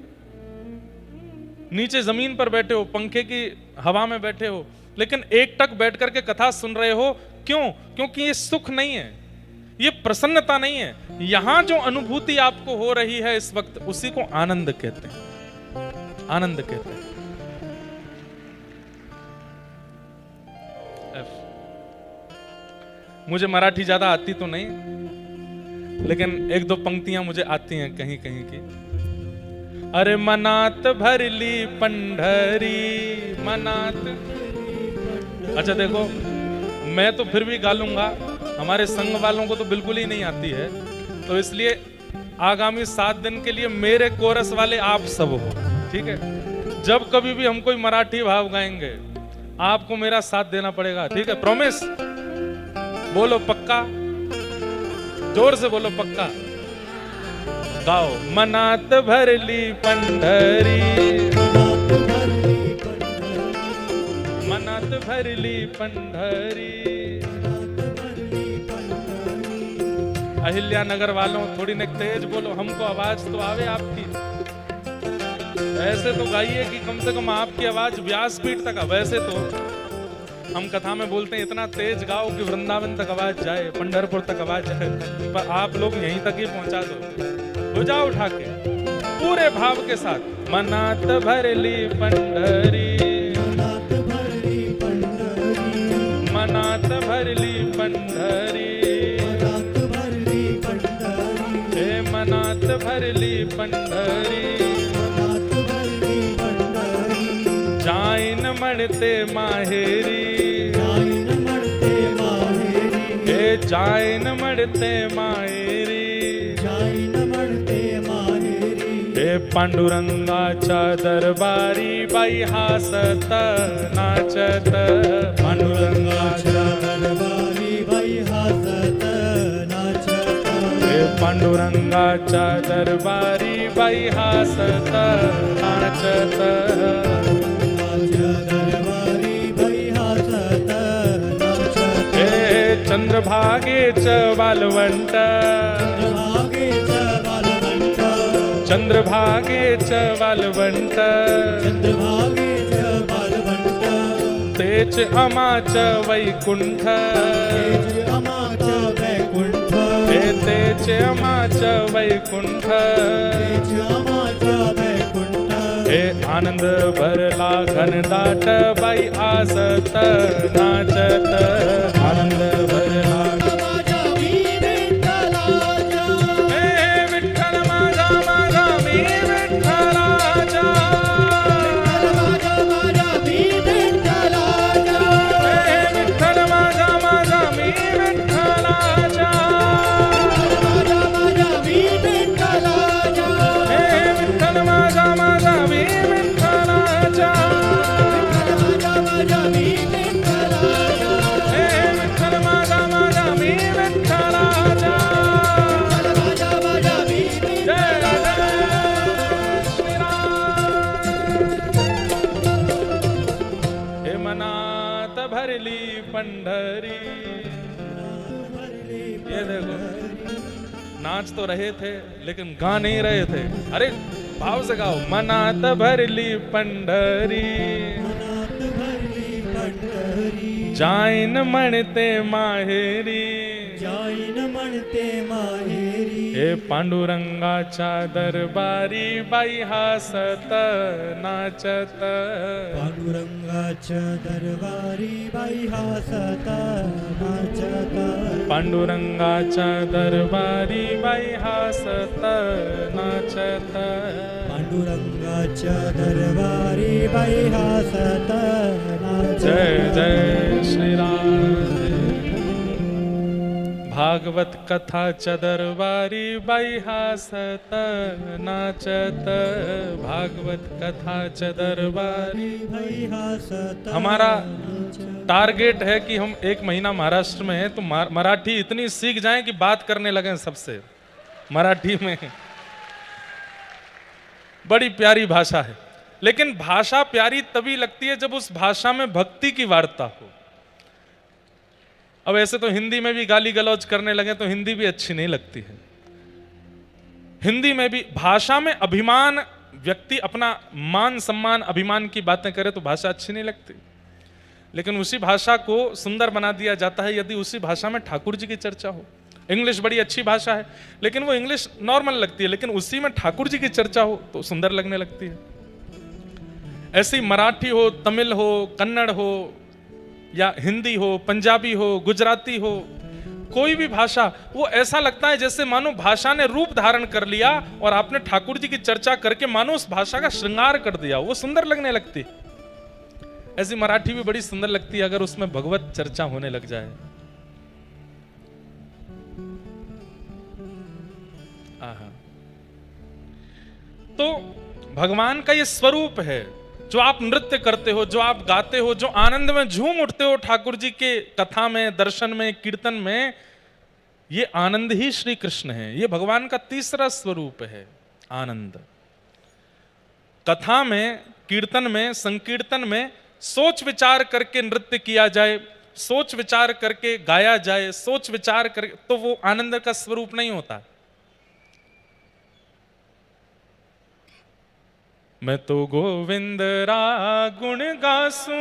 नीचे जमीन पर बैठे हो, पंखे की हवा में बैठे हो, लेकिन एक टक बैठ करके कथा सुन रहे हो। क्यों? क्योंकि ये सुख नहीं है, ये प्रसन्नता नहीं है। यहां जो अनुभूति आपको हो रही है इस वक्त, उसी को आनंद कहते हैं, आनंद कहते हैं। मुझे मराठी ज्यादा आती तो नहीं, लेकिन 1-2 पंक्तियां मुझे आती हैं कहीं कहीं की। अरे मनात भरली पंढरी मनात। अच्छा देखो, मैं तो फिर भी गा लूंगा, हमारे संघ वालों को तो बिल्कुल ही नहीं आती है, तो इसलिए आगामी 7 दिन के लिए मेरे कोरस वाले आप सब हो, ठीक है। जब कभी भी हम कोई मराठी भाव गाएंगे आपको मेरा साथ देना पड़ेगा, ठीक है, प्रॉमिस। बोलो पक्का, जोर से बोलो पक्का। गाओ। मनात भरली पंढरी, मनात भरली पंढरी। अहिल्या नगर वालों थोड़ी न तेज बोलो, हमको आवाज तो आवे आपकी। ऐसे तो गाइए कि कम से कम आपकी आवाज व्यासपीठ तक। वैसे तो हम कथा में बोलते हैं इतना तेज गाओ कि वृंदावन तक आवाज जाए, पंढरपुर तक आवाज जाए, पर आप लोग यहीं तक ही पहुंचा दो। हो जाओ उठा के पूरे भाव के साथ। मनात भरली पंढरी, मनात भरली पंढरी, हे मनात भरली पंढरी। जाइन मणते माहेरी, हे जाइन मणते माहेरी, हे पांडुरंगाच्या दरबारी बाई हासत नाचत। पांडुरंगाच्या दरबारी बाई हासत नाचत, हे पांडुरंगाच्या दरबारी बाई हासत नाचत। हे चंद्रभागेच वालवंट, चंद्रभागेच वालवंट, तेच अमाच वैकुंठ, हे तेच अमाच वैकुंठ। हे आनंद भरला घनदाट बाई आसत नाचत। आनंद भरला पंढरी। ये देखो नाच तो रहे थे लेकिन गा नहीं रहे थे। अरे भाव से गाओ। मनात भरली पंढरी, जाइन मणते माहेरी, जाइन मणते माहेरी। हे पांडुरंगाच्या दरबारी बाई हासत नाचत। पांडुरंगाच्या दरबारी बाई हासत नाचत। पांडुरंगाच्या दरबारी बाई हासत नाचत। पांडुरंगाच्या दरबारी बाई हासत नाचत। जय जय श्री राम। भागवत कथाच्या दरबारी बाई हासत नाचत। भागवत कथाच्या दरबारी बाई हासत। हमारा टारगेट है कि हम 1 महीना महाराष्ट्र में हैं तो मराठी इतनी सीख जाएं कि बात करने लगें सबसे मराठी में। बड़ी प्यारी भाषा है, लेकिन भाषा प्यारी तभी लगती है जब उस भाषा में भक्ति की वार्ता हो। अब ऐसे तो हिंदी में भी गाली गलौज करने लगे तो हिंदी भी अच्छी नहीं लगती है। हिंदी में भी भाषा में अभिमान, व्यक्ति अपना मान सम्मान अभिमान की बातें करे तो भाषा अच्छी नहीं लगती। लेकिन उसी भाषा को सुंदर बना दिया जाता है यदि उसी भाषा में ठाकुर जी की चर्चा हो। इंग्लिश बड़ी अच्छी भाषा है लेकिन वो इंग्लिश नॉर्मल लगती है, लेकिन उसी में ठाकुर जी की चर्चा हो तो सुंदर लगने लगती है। ऐसी मराठी हो, तमिल हो, कन्नड़ हो या हिंदी हो, पंजाबी हो, गुजराती हो, कोई भी भाषा, वो ऐसा लगता है जैसे मानो भाषा ने रूप धारण कर लिया और आपने ठाकुर जी की चर्चा करके मानो उस भाषा का श्रृंगार कर दिया, वो सुंदर लगने लगती। ऐसी मराठी भी बड़ी सुंदर लगती है अगर उसमें भगवत चर्चा होने लग जाए। आहा, तो भगवान का ये स्वरूप है, जो आप नृत्य करते हो, जो आप गाते हो, जो आनंद में झूम उठते हो ठाकुर जी के कथा में, दर्शन में, कीर्तन में, ये आनंद ही श्री कृष्ण है। ये भगवान का तीसरा स्वरूप है, आनंद। कथा में, कीर्तन में, संकीर्तन में सोच विचार करके नृत्य किया जाए, सोच विचार करके गाया जाए, सोच विचार करके, तो वो आनंद का स्वरूप नहीं होता। मैं तो गोविंद रा गुण गासूं,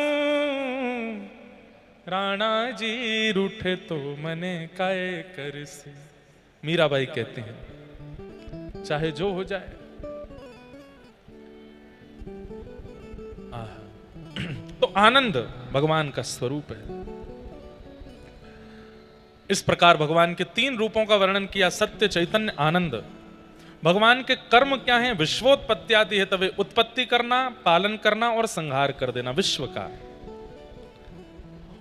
राणा जी रूठे तो मने काय कर से। मीराबाई कहते हैं चाहे जो हो जाए। तो आनंद भगवान का स्वरूप है। इस प्रकार भगवान के 3 रूपों का वर्णन किया, सत्य, चैतन्य, आनंद। भगवान के कर्म क्या हैं? विश्वोत्पत्त्यादि है, तवे उत्पत्ति करना, पालन करना और संहार कर देना विश्व का।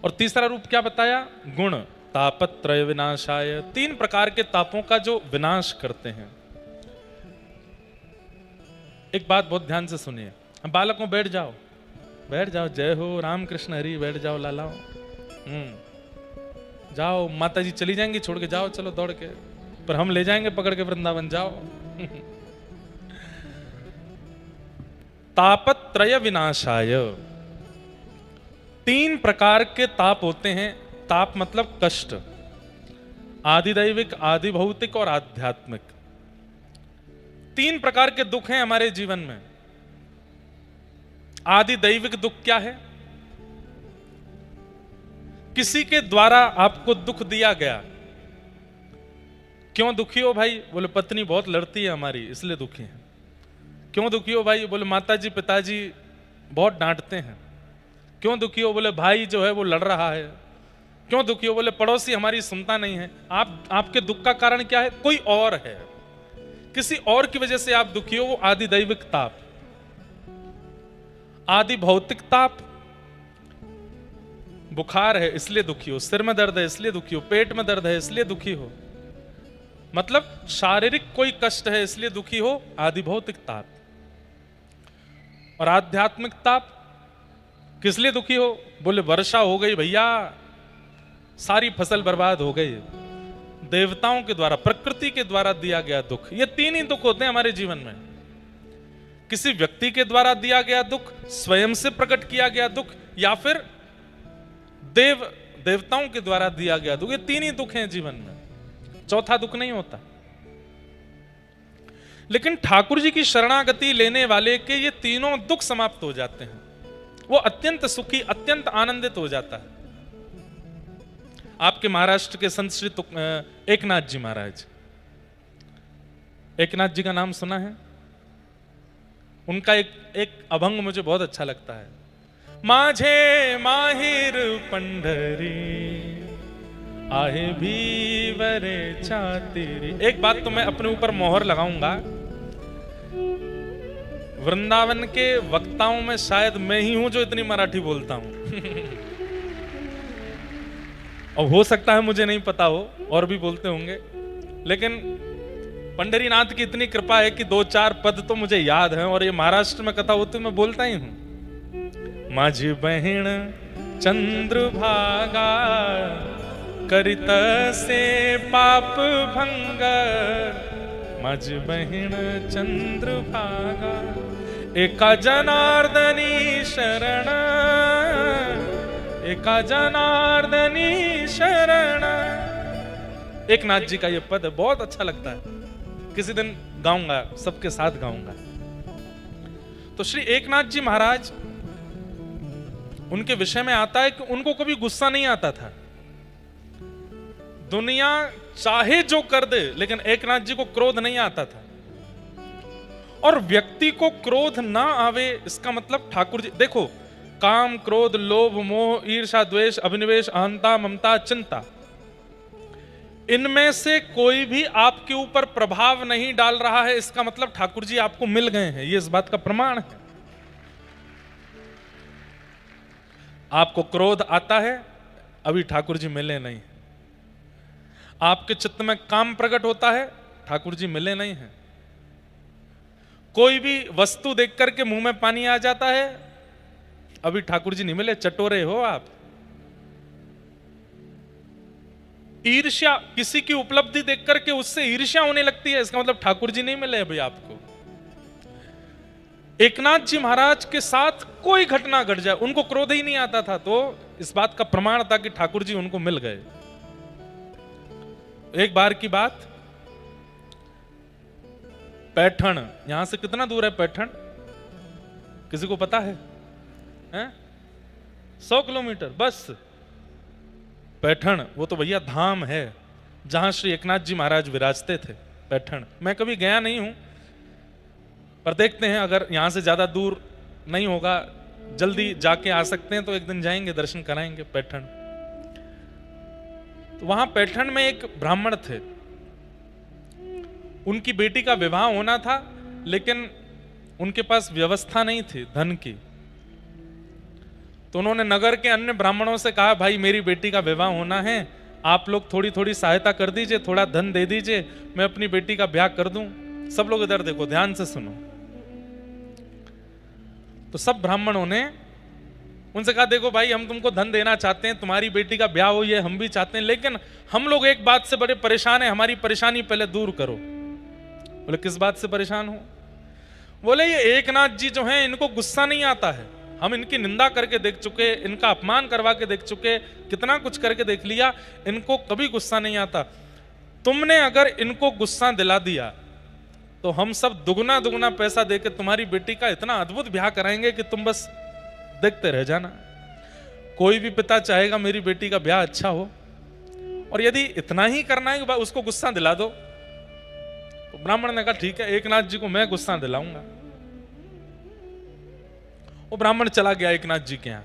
और तीसरा रूप क्या बताया? गुण, तापत्रय विनाशाय, 3 प्रकार के तापों का जो विनाश करते हैं। एक बात बहुत ध्यान से सुनिए, बालकों बैठ जाओ, बैठ जाओ, जय हो राम कृष्ण हरि, बैठ जाओ लालाओ। जाओ, माता जी चली जाएंगी छोड़ के, जाओ चलो दौड़ के, पर हम ले जाएंगे पकड़ के वृंदावन, जाओ। तापत्रय विनाशाय, 3 प्रकार के ताप होते हैं। ताप मतलब कष्ट, आदिदैविक, आदि भौतिक और आध्यात्मिक। 3 प्रकार के दुख हैं हमारे जीवन में। आदि दैविक दुख क्या है? किसी के द्वारा आपको दुख दिया गया। क्यों दुखी हो भाई? बोले पत्नी बहुत लड़ती है हमारी, इसलिए दुखी है। क्यों दुखी हो भाई? बोले माताजी पिताजी बहुत डांटते हैं। क्यों दुखी हो? बोले भाई जो है वो लड़ रहा है। क्यों दुखी हो? बोले पड़ोसी हमारी सुनता नहीं है। आपके दुख का कारण क्या है? कोई और है, किसी और की वजह से आप दुखी हो, वो आदि दैविक ताप। आदि भौतिक ताप, बुखार है इसलिए दुखी हो, सिर में दर्द है इसलिए दुखी हो, पेट में दर्द है इसलिए दुखी हो, मतलब शारीरिक कोई कष्ट है इसलिए दुखी हो, आदि भौतिक ताप। और आध्यात्मिक ताप किस लिए दुखी हो? बोले वर्षा हो गई भैया, सारी फसल बर्बाद हो गई, देवताओं के द्वारा, प्रकृति के द्वारा दिया गया दुख। ये 3 ही दुख होते हैं हमारे जीवन में। किसी व्यक्ति के द्वारा दिया गया दुख, स्वयं से प्रकट किया गया दुख, या फिर देवताओं के द्वारा दिया गया दुख। ये 3 ही दुख हैं जीवन में, चौथा दुख नहीं होता। लेकिन ठाकुर जी की शरणागति लेने वाले के ये तीनों दुख समाप्त हो जाते हैं। वो अत्यंत सुखी, अत्यंत आनंदित हो जाता है। आपके महाराष्ट्र के संत श्री एकनाथ जी महाराज, एकनाथ जी का नाम सुना है? उनका एक अभंग मुझे बहुत अच्छा लगता है। माझे माहिर पंढरी आहे भी वरे चातिरी। एक बात तो मैं अपने ऊपर मोहर लगाऊंगा, वृंदावन के वक्ताओं में शायद मैं ही हूं जो इतनी मराठी बोलता हूं। और हो सकता है मुझे नहीं पता हो, और भी बोलते होंगे, लेकिन पंढरीनाथ की इतनी कृपा है कि 2-4 पद तो मुझे याद है, और ये महाराष्ट्र में कथा होती मैं बोलता ही हूं। माझी बहिण चंद्रभागा करित से पाप भंग, माझी बहिण चंद्रभागा एका जनार्दनी शरण, एका जनार्दनी शरण। एकनाथ जी का ये पद बहुत अच्छा लगता है, किसी दिन गाऊंगा, सबके साथ गाऊंगा। तो श्री एकनाथ जी महाराज, उनके विषय में आता है कि उनको कभी गुस्सा नहीं आता था। दुनिया चाहे जो कर दे, लेकिन एकनाथ जी को क्रोध नहीं आता था। और व्यक्ति को क्रोध ना आवे, इसका मतलब ठाकुर जी देखो, काम, क्रोध, लोभ, मोह, ईर्ष्या, द्वेष, अभिनिवेश, अहंता, ममता, चिंता, इनमें से कोई भी आपके ऊपर प्रभाव नहीं डाल रहा है। इसका मतलब ठाकुर जी आपको मिल गए हैं, ये इस बात का प्रमाण है। आपको क्रोध आता है, अभी ठाकुर जी मिले नहीं। आपके चित्त में काम प्रकट होता है, ठाकुर जी मिले नहीं हैं। कोई भी वस्तु देख करके मुंह में पानी आ जाता है। अभी ठाकुर जी नहीं मिले, चटोरे हो आप। ईर्ष्या, किसी की उपलब्धि देख करके उससे ईर्ष्या होने लगती है, इसका मतलब ठाकुर जी नहीं मिले अभी आपको। एकनाथ जी महाराज के साथ कोई घटना घट जाए, उनको क्रोध ही नहीं आता था, तो इस बात का प्रमाण था कि ठाकुर जी उनको मिल गए। एक बार की बात, पैठण, यहां से कितना दूर है पैठण, किसी को पता है? 100 किलोमीटर बस। पैठण वो तो भैया धाम है जहां श्री एकनाथ जी महाराज विराजते थे। पैठण मैं कभी गया नहीं हूं, पर देखते हैं अगर यहां से ज्यादा दूर नहीं होगा, जल्दी जाके आ सकते हैं तो एक दिन जाएंगे, दर्शन कराएंगे पैठण। तो वहां पैठण में एक ब्राह्मण थे, उनकी बेटी का विवाह होना था, लेकिन उनके पास व्यवस्था नहीं थी धन की। तो उन्होंने नगर के अन्य ब्राह्मणों से कहा, भाई मेरी बेटी का विवाह होना है, आप लोग थोड़ी थोड़ी सहायता कर दीजिए, थोड़ा धन दे दीजिए, मैं अपनी बेटी का ब्याह कर दूं। सब लोग इधर देखो, ध्यान से सुनो। तो सब ब्राह्मणों ने उनसे कहा, देखो भाई हम तुमको धन देना चाहते हैं, तुम्हारी बेटी का ब्याह हो ये हम भी चाहते हैं, लेकिन हम लोग एक बात से बड़े परेशान हैं, हमारी परेशानी पहले दूर करो। बोले किस बात से परेशान हो? बोले ये एकनाथ जी जो हैं इनको गुस्सा नहीं आता है, हम इनकी निंदा करके देख चुके, इनका अपमान करवा के देख चुके, कितना कुछ करके देख लिया, इनको कभी गुस्सा नहीं आता। तुमने अगर इनको गुस्सा दिला दिया तो हम सब दुगना दुगना पैसा देके तुम्हारी बेटी का इतना अद्भुत ब्याह कराएंगे कि तुम बस देखते रह जाना। कोई भी पिता चाहेगा मेरी बेटी का ब्याह अच्छा हो, और यदि इतना ही करना है कि उसको गुस्सा दिला दो। तो ब्राह्मण ने कहा ठीक है, एकनाथ जी को मैं गुस्सा दिलाऊंगा। वो ब्राह्मण चला गया एकनाथ जी के यहां।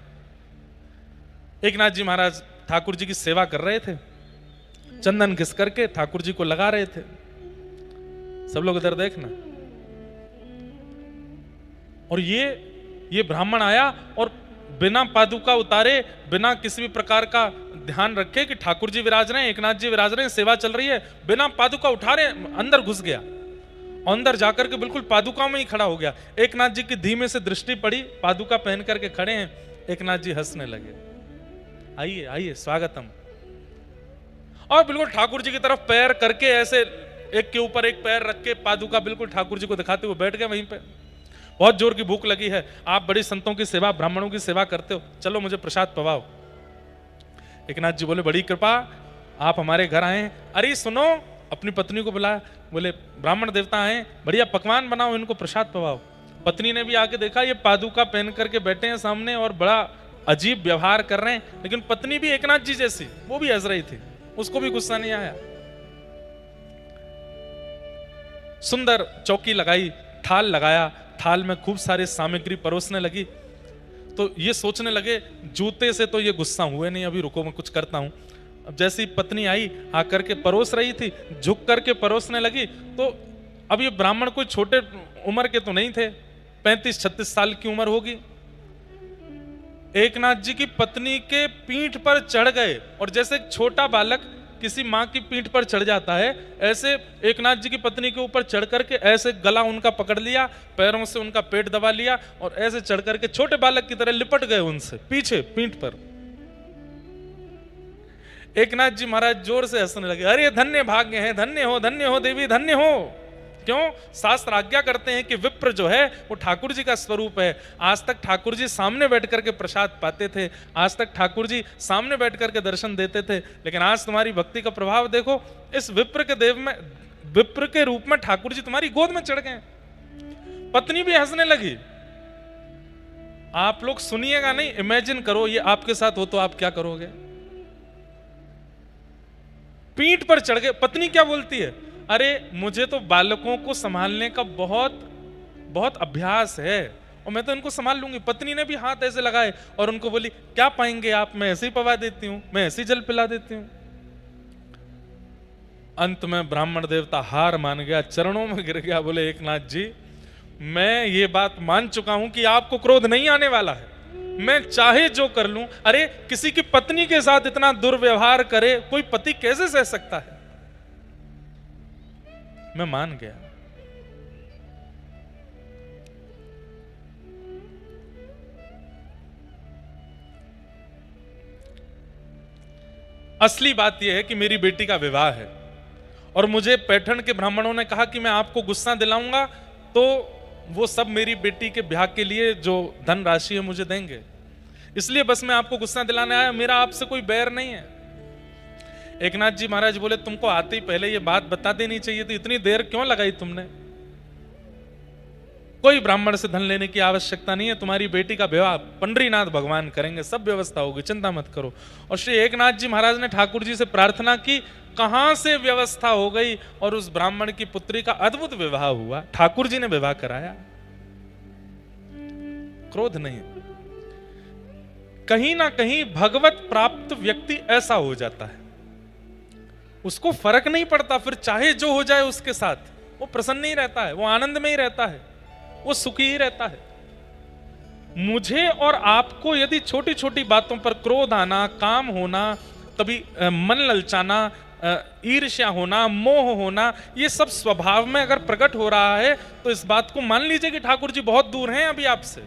एकनाथ जी महाराज ठाकुर जी की सेवा कर रहे थे, चंदन घिस करके ठाकुर जी को लगा रहे थे। सब लोग इधर देखना। और ये ब्राह्मण आया और बिना पादुका उतारे, बिना किसी भी प्रकार का ध्यान रखे कि ठाकुर जी विराज रहे हैं, एकनाथ जी विराज रहे हैं, सेवा चल रही है, बिना पादुका उठारे अंदर घुस गया। अंदर जाकर के बिल्कुल पादुका में ही खड़ा हो गया। एकनाथ जी की धीमे से दृष्टि पड़ी, पादुका पहन करके खड़े हैं। एकनाथ जी हंसने लगे, आइए आइए स्वागतम। और बिल्कुल ठाकुर जी की तरफ पैर करके ऐसे एक के ऊपर एक पैर रख के पादुका बिल्कुल ठाकुर जी को दिखाते हुए बैठ गए वहीं पे। बहुत जोर की भूख लगी है, आप बड़ी संतों की सेवा, ब्राह्मणों की सेवा करते हो, चलो मुझे प्रसाद पवाओ। एकनाथ जी बोले बड़ी कृपा, आप हमारे घर आए। अरे सुनो, अपनी पत्नी को बुलाया, बोले ब्राह्मण देवता आए, बढ़िया पकवान बनाओ, इनको प्रसाद पवाओ। पत्नी ने भी आके देखा, ये पादुका पहन करके बैठे हैं सामने और बड़ा अजीब व्यवहार कर रहे हैं, लेकिन पत्नी भी एकनाथ जी जैसी, वो भी हंस रही थी, उसको भी गुस्सा नहीं आया। सुंदर चौकी लगाई, थाल लगाया, थाल में खूब सारे सामग्री परोसने लगी। तो ये सोचने लगे जूते से तो ये गुस्सा हुए नहीं, अभी रुको मैं कुछ करता हूं। अब जैसी पत्नी आई, आकर के परोस रही थी, झुक करके परोसने लगी। तो अब ये ब्राह्मण कोई छोटे उम्र के तो नहीं थे, 35-36 साल की उम्र होगी। एकनाथ जी की पत्नी के पीठ पर चढ़ गए, और जैसे एक छोटा बालक किसी माँ की पीठ पर चढ़ जाता है, ऐसे एकनाथ जी की पत्नी के ऊपर चढ़ करके ऐसे गला उनका पकड़ लिया, पैरों से उनका पेट दबा लिया, और ऐसे चढ़ करके छोटे बालक की तरह लिपट गए उनसे पीछे पीठ पर। एकनाथ जी महाराज जोर से हंसने लगे, अरे धन्य भाग्य है, धन्य हो देवी, धन्य हो। क्यों? शास्त्र आज्ञा करते हैं कि विप्र जो है वो ठाकुर जी का स्वरूप है। आज तक ठाकुर जी सामने बैठ करके प्रसाद पाते थे, आज तक ठाकुर जी सामने बैठ करके दर्शन देते थे, लेकिन आज तुम्हारी भक्ति का प्रभाव देखो, इस विप्र के देव में, विप्र के रूप में ठाकुर जी तुम्हारी गोद में चढ़ गए। पत्नी भी हंसने लगी। आप लोग सुनिएगा नहीं, इमेजिन करो ये आपके साथ हो तो आप क्या करोगे। पीठ पर चढ़ गए। पत्नी क्या बोलती है, अरे मुझे तो बालकों को संभालने का बहुत बहुत अभ्यास है और मैं तो इनको संभाल लूंगी। पत्नी ने भी हाथ ऐसे लगाए और उनको बोली, क्या पाएंगे आप, मैं ऐसे ही पवा देती हूं, मैं ऐसे ही जल पिला देती हूं। अंत में ब्राह्मण देवता हार मान गया, चरणों में गिर गया, बोले एकनाथ जी मैं ये बात मान चुका हूं कि आपको क्रोध नहीं आने वाला है, मैं चाहे जो कर लूं। अरे किसी की पत्नी के साथ इतना दुर्व्यवहार करे कोई पति कैसे सह सकता है। मैं मान गया। असली बात यह है कि मेरी बेटी का विवाह है और मुझे पैठण के ब्राह्मणों ने कहा कि मैं आपको गुस्सा दिलाऊंगा तो वो सब मेरी बेटी के ब्याह के लिए जो धन राशि है मुझे देंगे, इसलिए बस मैं आपको गुस्सा दिलाने आया, मेरा आपसे कोई बैर नहीं है। एकनाथ जी महाराज बोले, तुमको आते ही पहले ये बात बता देनी चाहिए, तो इतनी देर क्यों लगाई तुमने? कोई ब्राह्मण से धन लेने की आवश्यकता नहीं है, तुम्हारी बेटी का विवाह पंडरीनाथ भगवान करेंगे, सब व्यवस्था होगी, चिंता मत करो। और श्री एकनाथ जी महाराज ने ठाकुर जी से प्रार्थना की, कहां से व्यवस्था हो गई और उस ब्राह्मण की पुत्री का अद्भुत विवाह हुआ, ठाकुर जी ने विवाह कराया। क्रोध नहीं, कहीं ना कहीं भगवत प्राप्त व्यक्ति ऐसा हो जाता है, उसको फर्क नहीं पड़ता, फिर चाहे जो हो जाए उसके साथ वो प्रसन्न ही रहता है, वो आनंद में ही रहता है, वो सुखी ही रहता है। मुझे और आपको यदि छोटी छोटी बातों पर क्रोध आना, काम होना, कभी मन ललचाना, ईर्ष्या होना, मोह होना, ये सब स्वभाव में अगर प्रकट हो रहा है तो इस बात को मान लीजिए कि ठाकुर जी बहुत दूर हैं अभी आपसे।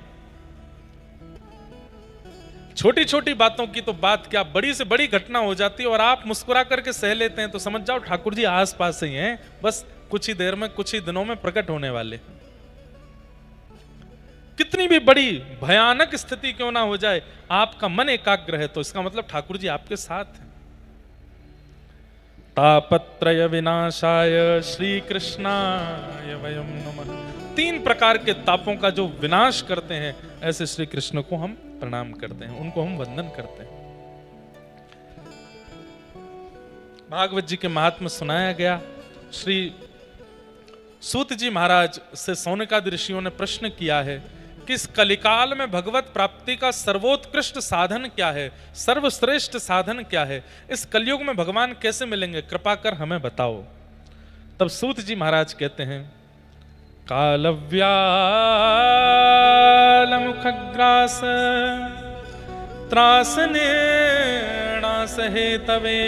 छोटी छोटी बातों की तो बात क्या, बड़ी से बड़ी घटना हो जाती है और आप मुस्कुरा करके सह लेते हैं, तो समझ जाओ ठाकुर जी आस पास ही हैं, बस कुछ ही देर में, कुछ ही दिनों में प्रकट होने वाले हैं। कितनी भी बड़ी भयानक स्थिति क्यों ना हो जाए, आपका मन एकाग्र है तो इसका मतलब ठाकुर जी आपके साथ हैं। तापत्रय विनाशाय श्री कृष्णाय वयम नमः। 3 प्रकार के तापों का जो विनाश करते हैं ऐसे श्री कृष्ण को हम प्रणाम करते हैं, उनको हम वंदन करते हैं। भागवत जी के महात्म्य सुनाया गया। श्री सूत जी महाराज से सौनकादि ऋषियों ने प्रश्न किया है कि इस कलिकाल में भगवत प्राप्ति का सर्वोत्कृष्ट साधन क्या है, सर्वश्रेष्ठ साधन क्या है, इस कलयुग में भगवान कैसे मिलेंगे, कृपा कर हमें बताओ। तब सूत जी महाराज कहते हैं, कालव्याल मुखग्रास त्रासनेणास हेतवे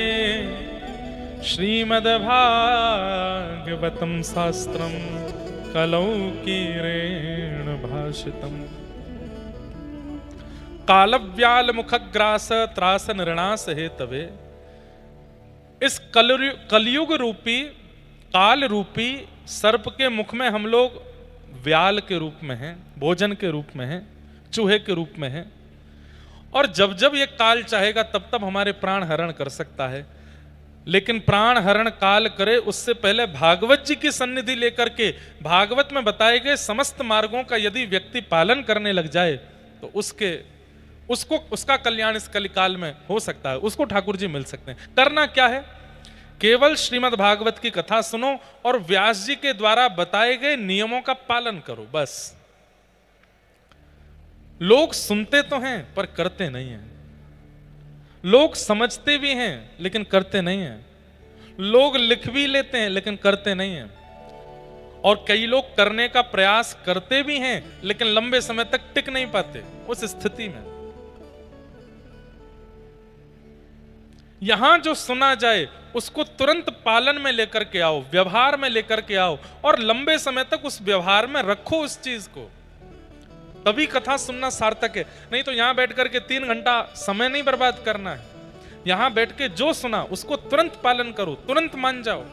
श्रीमद्भागवतम शास्त्रम कलौकीरेण भाषितम। कालव्याल मुखग्रास त्रास नृणास हेतवे। इस कलयुग रूपी, काल रूपी सर्प के मुख में हम लोग व्याल के रूप में हैं, भोजन के रूप में हैं, चूहे के रूप में हैं, और जब जब ये काल चाहेगा तब तब हमारे प्राण हरण कर सकता है। लेकिन प्राण हरण काल करे उससे पहले भागवत जी की सन्निधि लेकर के भागवत में बताए गए समस्त मार्गों का यदि व्यक्ति पालन करने लग जाए तो उसका कल्याण इस कलिकाल में हो सकता है, उसको ठाकुर जी मिल सकते हैं। करना क्या है, केवल श्रीमद् भागवत की कथा सुनो और व्यास जी के द्वारा बताए गए नियमों का पालन करो, बस। लोग सुनते तो हैं पर करते नहीं हैं, लोग समझते भी हैं लेकिन करते नहीं हैं, लोग लिख भी लेते हैं लेकिन करते नहीं हैं, और कई लोग करने का प्रयास करते भी हैं लेकिन लंबे समय तक टिक नहीं पाते उस स्थिति में। यहां जो सुना जाए उसको तुरंत पालन में लेकर के आओ, व्यवहार में लेकर के आओ, और लंबे समय तक उस व्यवहार में रखो उस चीज को, तभी कथा सुनना सार्थक है। नहीं तो यहां बैठ करके 3 घंटा समय नहीं बर्बाद करना है, यहां बैठ के जो सुना उसको तुरंत पालन करो, तुरंत मान जाओ।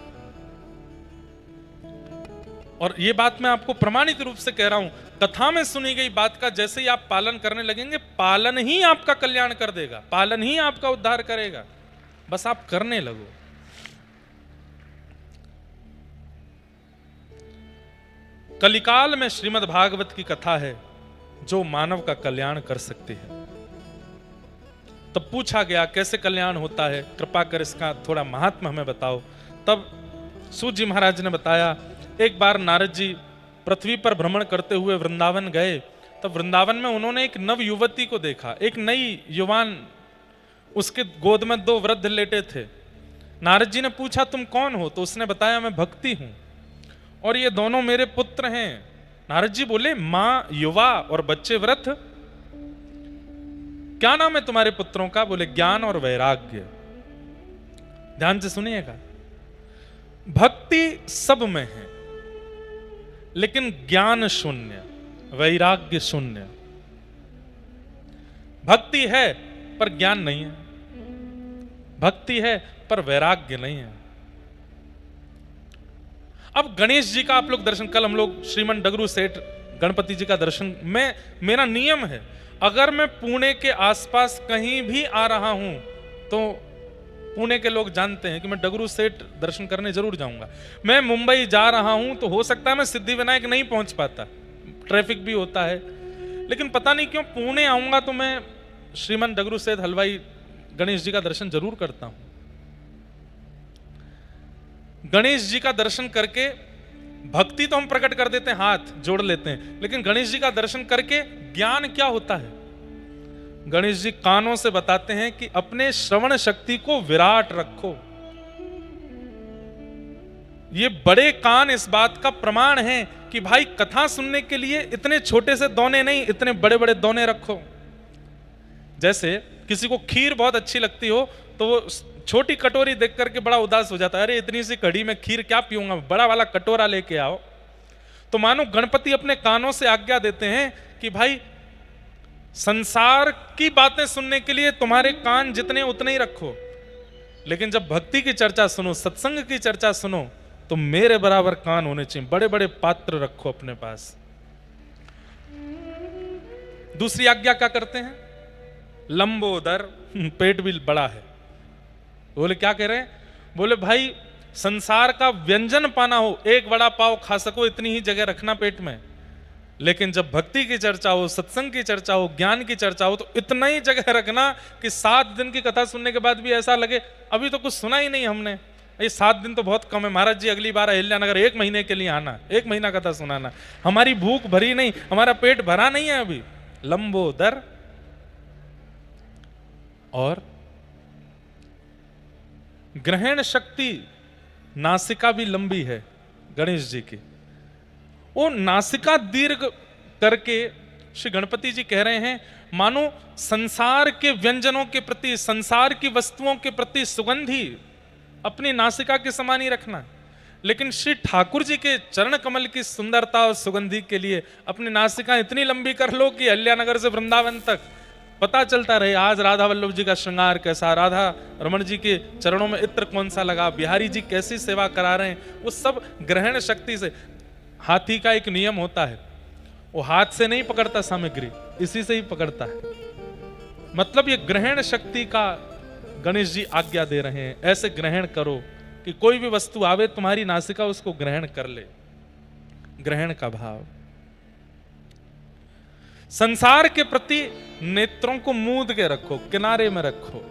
और ये बात मैं आपको प्रमाणित रूप से कह रहा हूं, कथा में सुनी गई बात का जैसे ही आप पालन करने लगेंगे, पालन ही आपका कल्याण कर देगा, पालन ही आपका उद्धार करेगा, बस आप करने लगो। कलिकाल में श्रीमद् भागवत की कथा है जो मानव का कल्याण कर सकती है। तब पूछा गया कैसे कल्याण होता है, कृपा कर इसका थोड़ा महात्म्य हमें बताओ। तब सूत जी महाराज ने बताया, एक बार नारद जी पृथ्वी पर भ्रमण करते हुए वृंदावन गए, तब वृंदावन में उन्होंने एक नव युवती को देखा, एक नई युवान, उसके गोद में 2 वृद्ध लेटे थे। नारद जी ने पूछा तुम कौन हो, तो उसने बताया मैं भक्ति हूं और ये दोनों मेरे पुत्र हैं। नारद जी बोले, मां युवा और बच्चे वृद्ध, क्या नाम है तुम्हारे पुत्रों का? बोले ज्ञान और वैराग्य। ध्यान से सुनिएगा, भक्ति सब में है लेकिन ज्ञान शून्य, वैराग्य शून्य। भक्ति है पर ज्ञान नहीं है, भक्ति है पर वैराग्य नहीं है। अब गणेश जी का आप लोग दर्शन, कल हम लोग श्रीमन डगरू सेठ गणपति जी का दर्शन, मेरा नियम है अगर मैं पुणे के आसपास कहीं भी आ रहा हूं तो पुणे के लोग जानते हैं कि मैं डगरू सेठ दर्शन करने जरूर जाऊंगा। मैं मुंबई जा रहा हूं तो हो सकता है मैं सिद्धि विनायक नहीं पहुंच पाता, ट्रैफिक भी होता है, लेकिन पता नहीं क्यों पुणे आऊंगा तो मैं श्रीमन डगरू सेठ हलवाई गणेश जी का दर्शन जरूर करता हूं। गणेश जी का दर्शन करके भक्ति तो हम प्रकट कर देते हैं, हाथ जोड़ लेते हैं, लेकिन गणेश जी का दर्शन करके ज्ञान क्या होता है? गणेश जी कानों से बताते हैं कि अपने श्रवण शक्ति को विराट रखो। ये बड़े कान इस बात का प्रमाण है कि भाई कथा सुनने के लिए इतने छोटे से दोने नहीं, इतने बड़े बड़े दोने रखो। जैसे किसी को खीर बहुत अच्छी लगती हो तो वो छोटी कटोरी देख करके बड़ा उदास हो जाता है, अरे इतनी सी कड़ी में खीर क्या पीऊंगा, बड़ा वाला कटोरा लेके आओ। तो मानो गणपति अपने कानों से आज्ञा देते हैं कि भाई संसार की बातें सुनने के लिए तुम्हारे कान जितने उतने ही रखो, लेकिन जब भक्ति की चर्चा सुनो, सत्संग की चर्चा सुनो तो मेरे बराबर कान होने चाहिए, बड़े बड़े पात्र रखो अपने पास। दूसरी आज्ञा क्या करते हैं? लंबोदर, पेट भी बड़ा है। बोले क्या कह रहे हैं? बोले भाई संसार का व्यंजन पाना हो, एक बड़ा पाव खा सको इतनी ही जगह रखना पेट में, लेकिन जब भक्ति की चर्चा हो, सत्संग की चर्चा हो, ज्ञान की चर्चा हो तो इतना ही जगह रखना कि 7 दिन की कथा सुनने के बाद भी ऐसा लगे अभी तो कुछ सुना ही नहीं हमने। ये 7 दिन तो बहुत कम है महाराज जी, अगली बार अहिल्यानगर 1 महीने के लिए आना, 1 महीना कथा सुनाना। हमारी भूख भरी नहीं, हमारा पेट भरा नहीं है अभी। लंबोदर और ग्रहण शक्ति, नासिका भी लंबी है गणेश जी की। वो नासिका दीर्घ करके श्री गणपति जी कह रहे हैं मानो संसार के व्यंजनों के प्रति, संसार की वस्तुओं के प्रति सुगंधी अपनी नासिका के समान ही रखना, लेकिन श्री ठाकुर जी के चरण कमल की सुंदरता और सुगंधी के लिए अपनी नासिका इतनी लंबी कर लो कि अहिल्यानगर से वृंदावन तक पता चलता रहे आज राधा वल्लभ जी का श्रृंगार कैसा, राधा रमण जी के चरणों में इत्र कौन सा लगा, बिहारी जी कैसी सेवा करा रहे हैं। वो सब ग्रहण शक्ति से। हाथी का एक नियम होता है, वो हाथ से नहीं पकड़ता सामग्री, इसी से ही पकड़ता है। मतलब ये ग्रहण शक्ति का गणेश जी आज्ञा दे रहे हैं, ऐसे ग्रहण करो कि कोई भी वस्तु आवे तुम्हारी नासिका उसको ग्रहण कर ले। ग्रहण का भाव। संसार के प्रति नेत्रों को मूंद के रखो, किनारे में रखो।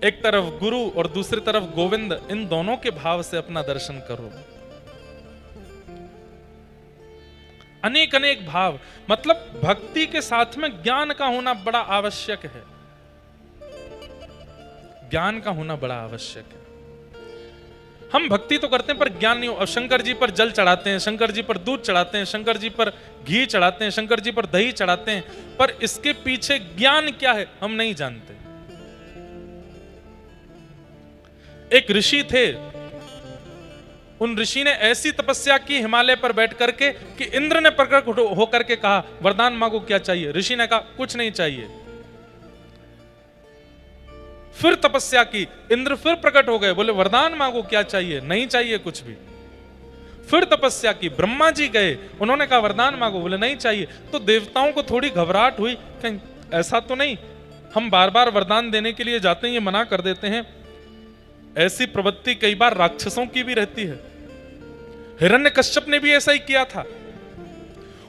एक तरफ गुरु और दूसरी तरफ गोविंद, इन दोनों के भाव से अपना दर्शन करो। अनेक अनेक भाव, मतलब भक्ति के साथ में ज्ञान का होना बड़ा आवश्यक है। ज्ञान का होना बड़ा आवश्यक है। हम भक्ति तो करते हैं पर ज्ञान नहीं हो। अब शंकर जी पर जल चढ़ाते हैं, शंकर जी पर दूध चढ़ाते हैं, शंकर जी पर घी चढ़ाते हैं, शंकर जी पर दही चढ़ाते हैं, पर इसके पीछे ज्ञान क्या है हम नहीं जानते। एक ऋषि थे, उन ऋषि ने ऐसी तपस्या की हिमालय पर बैठ करके कि इंद्र ने प्रकट होकर के कहा वरदान मांगो क्या चाहिए। ऋषि ने कहा कुछ नहीं चाहिए। फिर तपस्या की, इंद्र फिर प्रकट हो गए, बोले वरदान मांगो क्या चाहिए, नहीं चाहिए कुछ भी। फिर तपस्या की, ब्रह्मा जी गए, उन्होंने कहा वरदान मांगो, बोले नहीं चाहिए। तो देवताओं को थोड़ी घबराहट हुई, कहीं ऐसा तो नहीं हम बार बार वरदान देने के लिए जाते हैं ये मना कर देते हैं। ऐसी प्रवृत्ति कई बार राक्षसों की भी रहती है। हिरण्यकश्यप ने भी ऐसा ही किया था।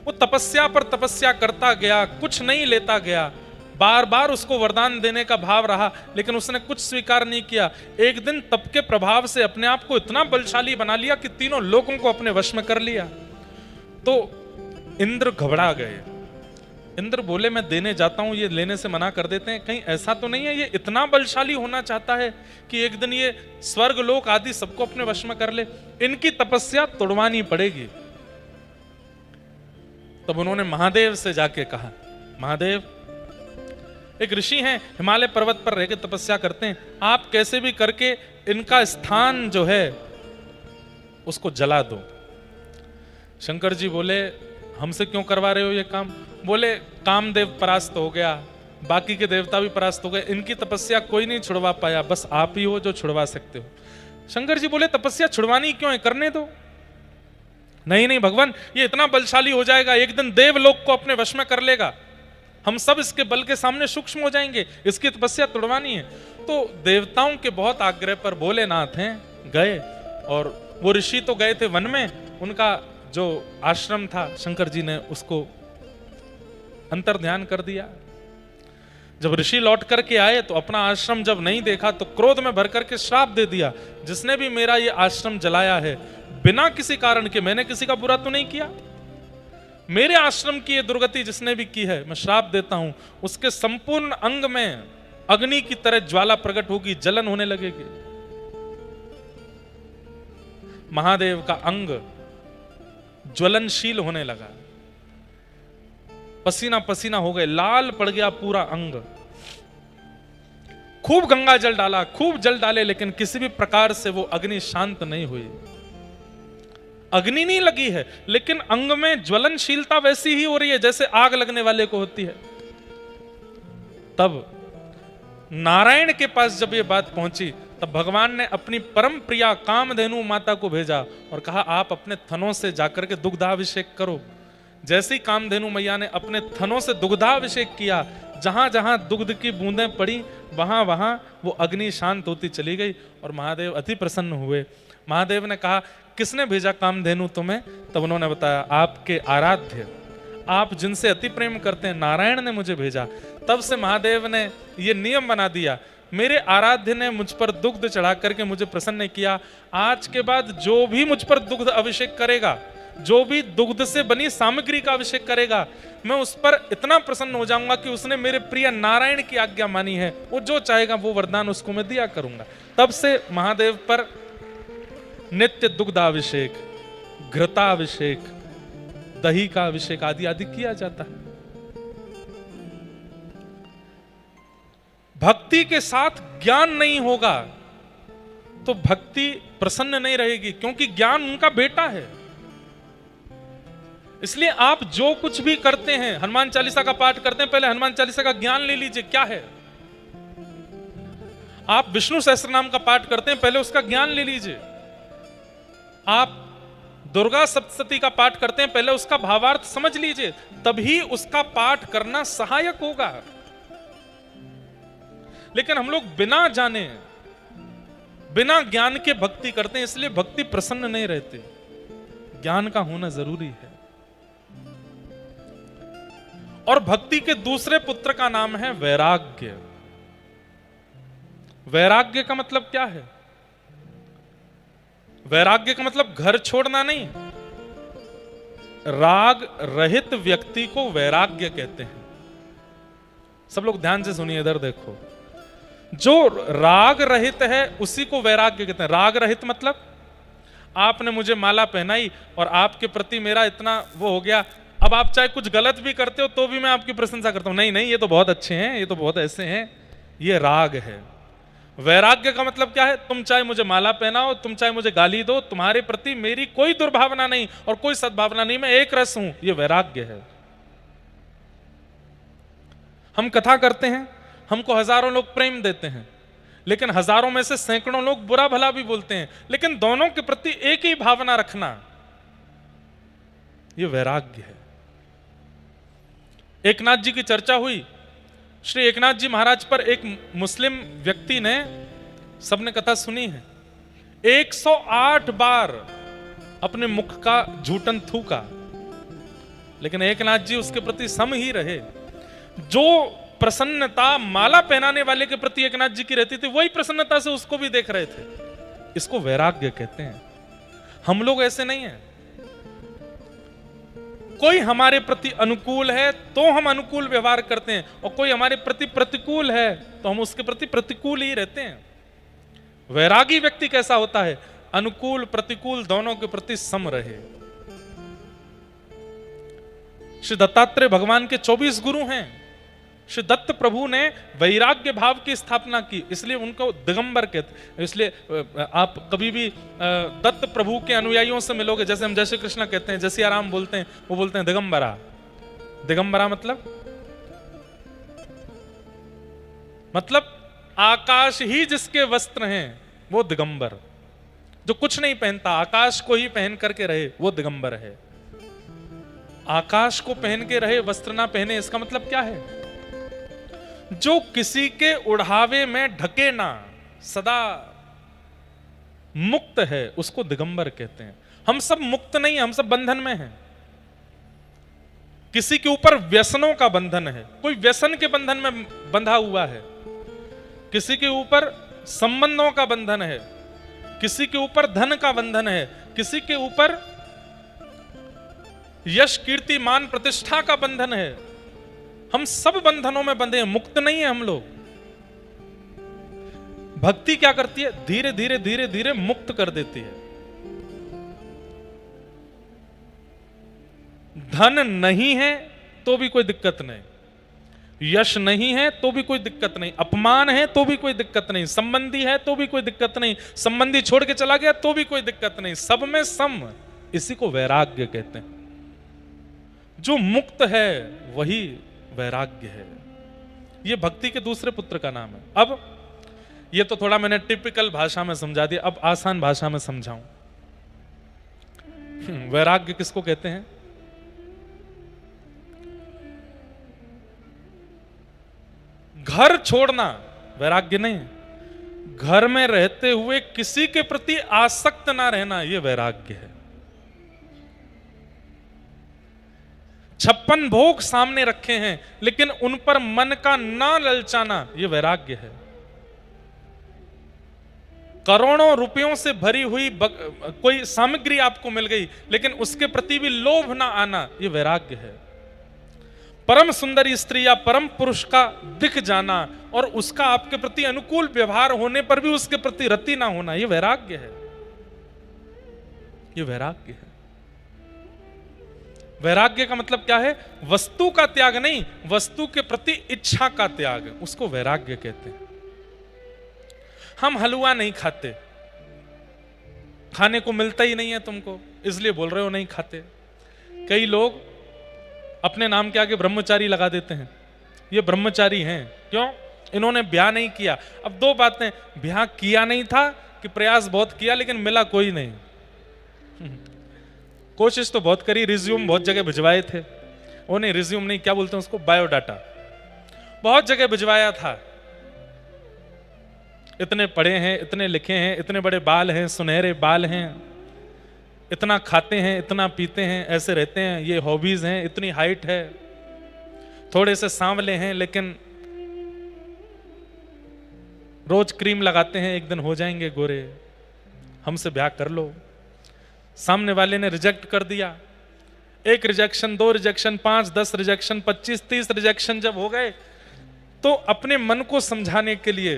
वो तपस्या पर तपस्या करता गया, कुछ नहीं लेता गया, बार बार उसको वरदान देने का भाव रहा, लेकिन उसने कुछ स्वीकार नहीं किया। एक दिन तप के प्रभाव से अपने आप को इतना बलशाली बना लिया कि तीनों लोगों को अपने वश में कर लिया। तो इंद्र घबरा गए। इंद्र बोले मैं देने जाता हूं, ये लेने से मना कर देते हैं, कहीं ऐसा तो नहीं है ये इतना बलशाली होना चाहता है कि एक दिन ये स्वर्ग लोक आदि सबको अपने वश में कर ले। इनकी तपस्या तोड़वानी पड़ेगी। तब उन्होंने महादेव से जाके कहा, महादेव एक ऋषि हैं, हिमालय पर्वत पर रहकर तपस्या करते हैं, आप कैसे भी करके इनका स्थान जो है उसको जला दो। शंकर जी बोले हमसे क्यों करवा रहे हो ये काम? बोले कामदेव परास्त हो गया, बाकी के देवता भी परास्त हो गए, इनकी तपस्या कोई नहीं छुड़वा पाया, बस आप ही हो जो छुड़वा सकते हो। शंकर जी बोले तपस्या छुड़वानी क्यों है, करने दो। नहीं नहीं भगवान, ये इतना बलशाली हो जाएगा, एक दिन देवलोक को अपने वश में कर लेगा, हम सब इसके बल के सामने सूक्ष्म हो जाएंगे, इसकी तपस्या तोड़वानी है। तो देवताओं के बहुत आग्रह पर भोलेनाथ हैं गए, और वो ऋषि तो गए थे वन में, उनका जो आश्रम था शंकर जी ने उसको अंतर ध्यान कर दिया। जब ऋषि लौट करके आए तो अपना आश्रम जब नहीं देखा तो क्रोध में भर करके श्राप दे दिया, जिसने भी मेरा ये आश्रम जलाया है बिना किसी कारण के, मैंने किसी का बुरा तो नहीं किया, मेरे आश्रम की ये दुर्गति जिसने भी की है मैं श्राप देता हूं, उसके संपूर्ण अंग में अग्नि की तरह ज्वाला प्रकट होगी, जलन होने लगेगी। महादेव का अंग ज्वलनशील होने लगा, पसीना पसीना हो गए, लाल पड़ गया पूरा अंग। खूब गंगा जल डाला, खूब जल डाले, लेकिन किसी भी प्रकार से वो अग्नि शांत नहीं हुई। अग्नि नहीं लगी है, लेकिन अंग में ज्वलनशीलता वैसी ही हो रही है जैसे आग लगने वाले को होती है। तब नारायण के पास जब ये बात पहुंची, तब भगवान ने अपनी परम प्रिया कामधेनु माता को भेजा और कहा आप अपने थनों से जाकर के दुग्धाभिषेक करो। जैसी कामधेनु मैया ने अपने थनों से दुग्धाभिषेक किया, जहां जहां दुग्ध की बूंदें पड़ी वहां वहां वो अग्नि शांत होती चली गई और महादेव अति प्रसन्न हुए। महादेव ने कहा किसने भेजा कामधेनु तुम्हें? तब उन्होंने बताया आपके आराध्य, आप जिनसे अति प्रेम करते हैं, नारायण ने मुझे भेजा। तब से महादेव ने ये नियम बना दिया, मेरे आराध्य ने मुझ पर दुग्ध चढ़ा करके मुझे प्रसन्न किया, आज के बाद जो भी मुझ पर दुग्ध अभिषेक करेगा, जो भी दुग्ध से बनी सामग्री का अभिषेक करेगा, मैं उस पर इतना प्रसन्न हो जाऊंगा कि उसने मेरे प्रिय नारायण की आज्ञा मानी है, वो जो चाहेगा वो वरदान उसको मैं दिया करूंगा। तब से महादेव पर नित्य दुग्धाभिषेक, घृताभिषेक, दही का अभिषेक आदि आदि किया जाता है। भक्ति के साथ ज्ञान नहीं होगा तो भक्ति प्रसन्न नहीं रहेगी, क्योंकि ज्ञान उनका बेटा है। इसलिए आप जो कुछ भी करते हैं, हनुमान चालीसा का पाठ करते हैं, पहले हनुमान चालीसा का ज्ञान ले लीजिए क्या है। आप विष्णु सहस्त्रनाम का पाठ करते हैं, पहले उसका ज्ञान ले लीजिए। आप दुर्गा सप्तशती का पाठ करते हैं, पहले उसका भावार्थ समझ लीजिए, तभी उसका पाठ करना सहायक होगा। लेकिन हम लोग बिना जाने, बिना ज्ञान के भक्ति करते हैं, इसलिए भक्ति प्रसन्न नहीं रहती। ज्ञान का होना जरूरी है। और भक्ति के दूसरे पुत्र का नाम है वैराग्य। वैराग्य का मतलब क्या है? वैराग्य का मतलब घर छोड़ना नहीं, राग रहित व्यक्ति को वैराग्य कहते हैं। सब लोग ध्यान से सुनिए, इधर देखो, जो राग रहित है उसी को वैराग्य कहते हैं। राग रहित मतलब आपने मुझे माला पहनाई और आपके प्रति मेरा इतना वो हो गया, अब आप चाहे कुछ गलत भी करते हो तो भी मैं आपकी प्रशंसा करता हूं, नहीं नहीं ये तो बहुत अच्छे हैं, ये तो बहुत ऐसे हैं, ये राग है। वैराग्य का मतलब क्या है? तुम चाहे मुझे माला पहनाओ, तुम चाहे मुझे गाली दो, तुम्हारे प्रति मेरी कोई दुर्भावना नहीं और कोई सद्भावना नहीं, मैं एक रस हूं, ये वैराग्य है। हम कथा करते हैं, हमको हजारों लोग प्रेम देते हैं, लेकिन हजारों में से सैकड़ों लोग बुरा भला भी बोलते हैं, लेकिन दोनों के प्रति एक ही भावना रखना, यह वैराग्य है। एकनाथ जी की चर्चा हुई, श्री एकनाथ जी महाराज पर एक मुस्लिम व्यक्ति ने, सबने कथा सुनी है, 108 बार अपने मुख का झूठन थूका, लेकिन एकनाथ जी उसके प्रति सम ही रहे। जो प्रसन्नता माला पहनाने वाले के प्रति एकनाथ जी की रहती थी, वही प्रसन्नता से उसको भी देख रहे थे। इसको वैराग्य कहते हैं। हम लोग ऐसे नहीं हैं। कोई हमारे प्रति अनुकूल है तो हम अनुकूल व्यवहार करते हैं, और कोई हमारे प्रति प्रतिकूल है तो हम उसके प्रति प्रतिकूल ही रहते हैं। वैरागी व्यक्ति कैसा होता है? अनुकूल प्रतिकूल दोनों के प्रति सम रहे। श्री दत्तात्रेय भगवान के 24 गुरु हैं। श्री दत्त प्रभु ने वैराग्य भाव की स्थापना की, इसलिए उनको दिगंबर कहते। इसलिए आप कभी भी दत्त प्रभु के अनुयायियों से मिलोगे, जैसे हम जय श्री कृष्ण कहते हैं, जय सिया राम बोलते हैं, वो बोलते हैं दिगंबरा। दिगंबरा मतलब मतलब आकाश ही जिसके वस्त्र हैं वो दिगंबर, जो कुछ नहीं पहनता आकाश को ही पहन करके रहे वो दिगंबर है। आकाश को पहन के रहे वस्त्र ना पहने, इसका मतलब क्या है? जो किसी के उड़ावे में ढके ना, सदा मुक्त है, उसको दिगंबर कहते हैं। हम सब मुक्त नहीं, हम सब बंधन में हैं। किसी के ऊपर व्यसनों का बंधन है, कोई व्यसन के बंधन में बंधा हुआ है, किसी के ऊपर संबंधों का बंधन है, किसी के ऊपर धन का बंधन है, किसी के ऊपर यश कीर्ति मान प्रतिष्ठा का बंधन है। हम सब बंधनों में बंधे हैं, मुक्त नहीं है हम लोग। भक्ति क्या करती है? धीरे धीरे धीरे धीरे मुक्त कर देती है। धन नहीं है तो भी कोई दिक्कत नहीं, यश नहीं है तो भी कोई दिक्कत नहीं, अपमान है तो भी कोई दिक्कत नहीं, संबंधी है तो भी कोई दिक्कत नहीं, संबंधी छोड़ के चला गया तो भी कोई दिक्कत नहीं, सब में सम। इसी को वैराग्य कहते हैं। जो मुक्त है वही वैराग्य है। ये भक्ति के दूसरे पुत्र का नाम है। अब ये तो थोड़ा मैंने टिपिकल भाषा में समझा दिया, अब आसान भाषा में समझाऊं। वैराग्य किसको कहते हैं? घर छोड़ना वैराग्य नहीं है। घर में रहते हुए किसी के प्रति आसक्त ना रहना, यह वैराग्य है। 56 भोग सामने रखे हैं लेकिन उन पर मन का ना ललचाना, यह वैराग्य है। करोड़ों रुपयों से भरी हुई कोई सामग्री आपको मिल गई लेकिन उसके प्रति भी लोभ ना आना, यह वैराग्य है। परम सुंदरी स्त्री या परम पुरुष का दिख जाना और उसका आपके प्रति अनुकूल व्यवहार होने पर भी उसके प्रति रति ना होना, यह वैराग्य है। यह वैराग्य है। वैराग्य का मतलब क्या है? वस्तु का त्याग नहीं, वस्तु के प्रति इच्छा का त्याग, उसको वैराग्य कहते हैं। हम हलवा नहीं खाते, खाने को मिलता ही नहीं है तुमको, इसलिए बोल रहे हो नहीं खाते। कई लोग अपने नाम के आगे ब्रह्मचारी लगा देते हैं, ये ब्रह्मचारी हैं। क्यों? इन्होंने ब्याह नहीं किया। अब दो बातें, ब्याह किया नहीं था कि प्रयास बहुत किया लेकिन मिला कोई नहीं। कोशिश तो बहुत करी, रिज्यूम बहुत जगह भिजवाए थे, वो नहीं रिज्यूम नहीं, क्या बोलते हैं उसको, बायोडाटा बहुत जगह भिजवाया था। इतने पढ़े हैं, इतने लिखे हैं, इतने बड़े बाल हैं, सुनहरे बाल हैं, इतना खाते हैं, इतना पीते हैं, ऐसे रहते हैं, ये हॉबीज हैं, इतनी हाइट है, थोड़े से सांवले हैं लेकिन रोज क्रीम लगाते हैं, एक दिन हो जाएंगे गोरे, हमसे ब्याह कर लो। सामने वाले ने रिजेक्ट कर दिया। 1 रिजेक्शन, 2 रिजेक्शन, 5, 10 रिजेक्शन, 25, 30 रिजेक्शन जब हो गए तो अपने मन को समझाने के लिए,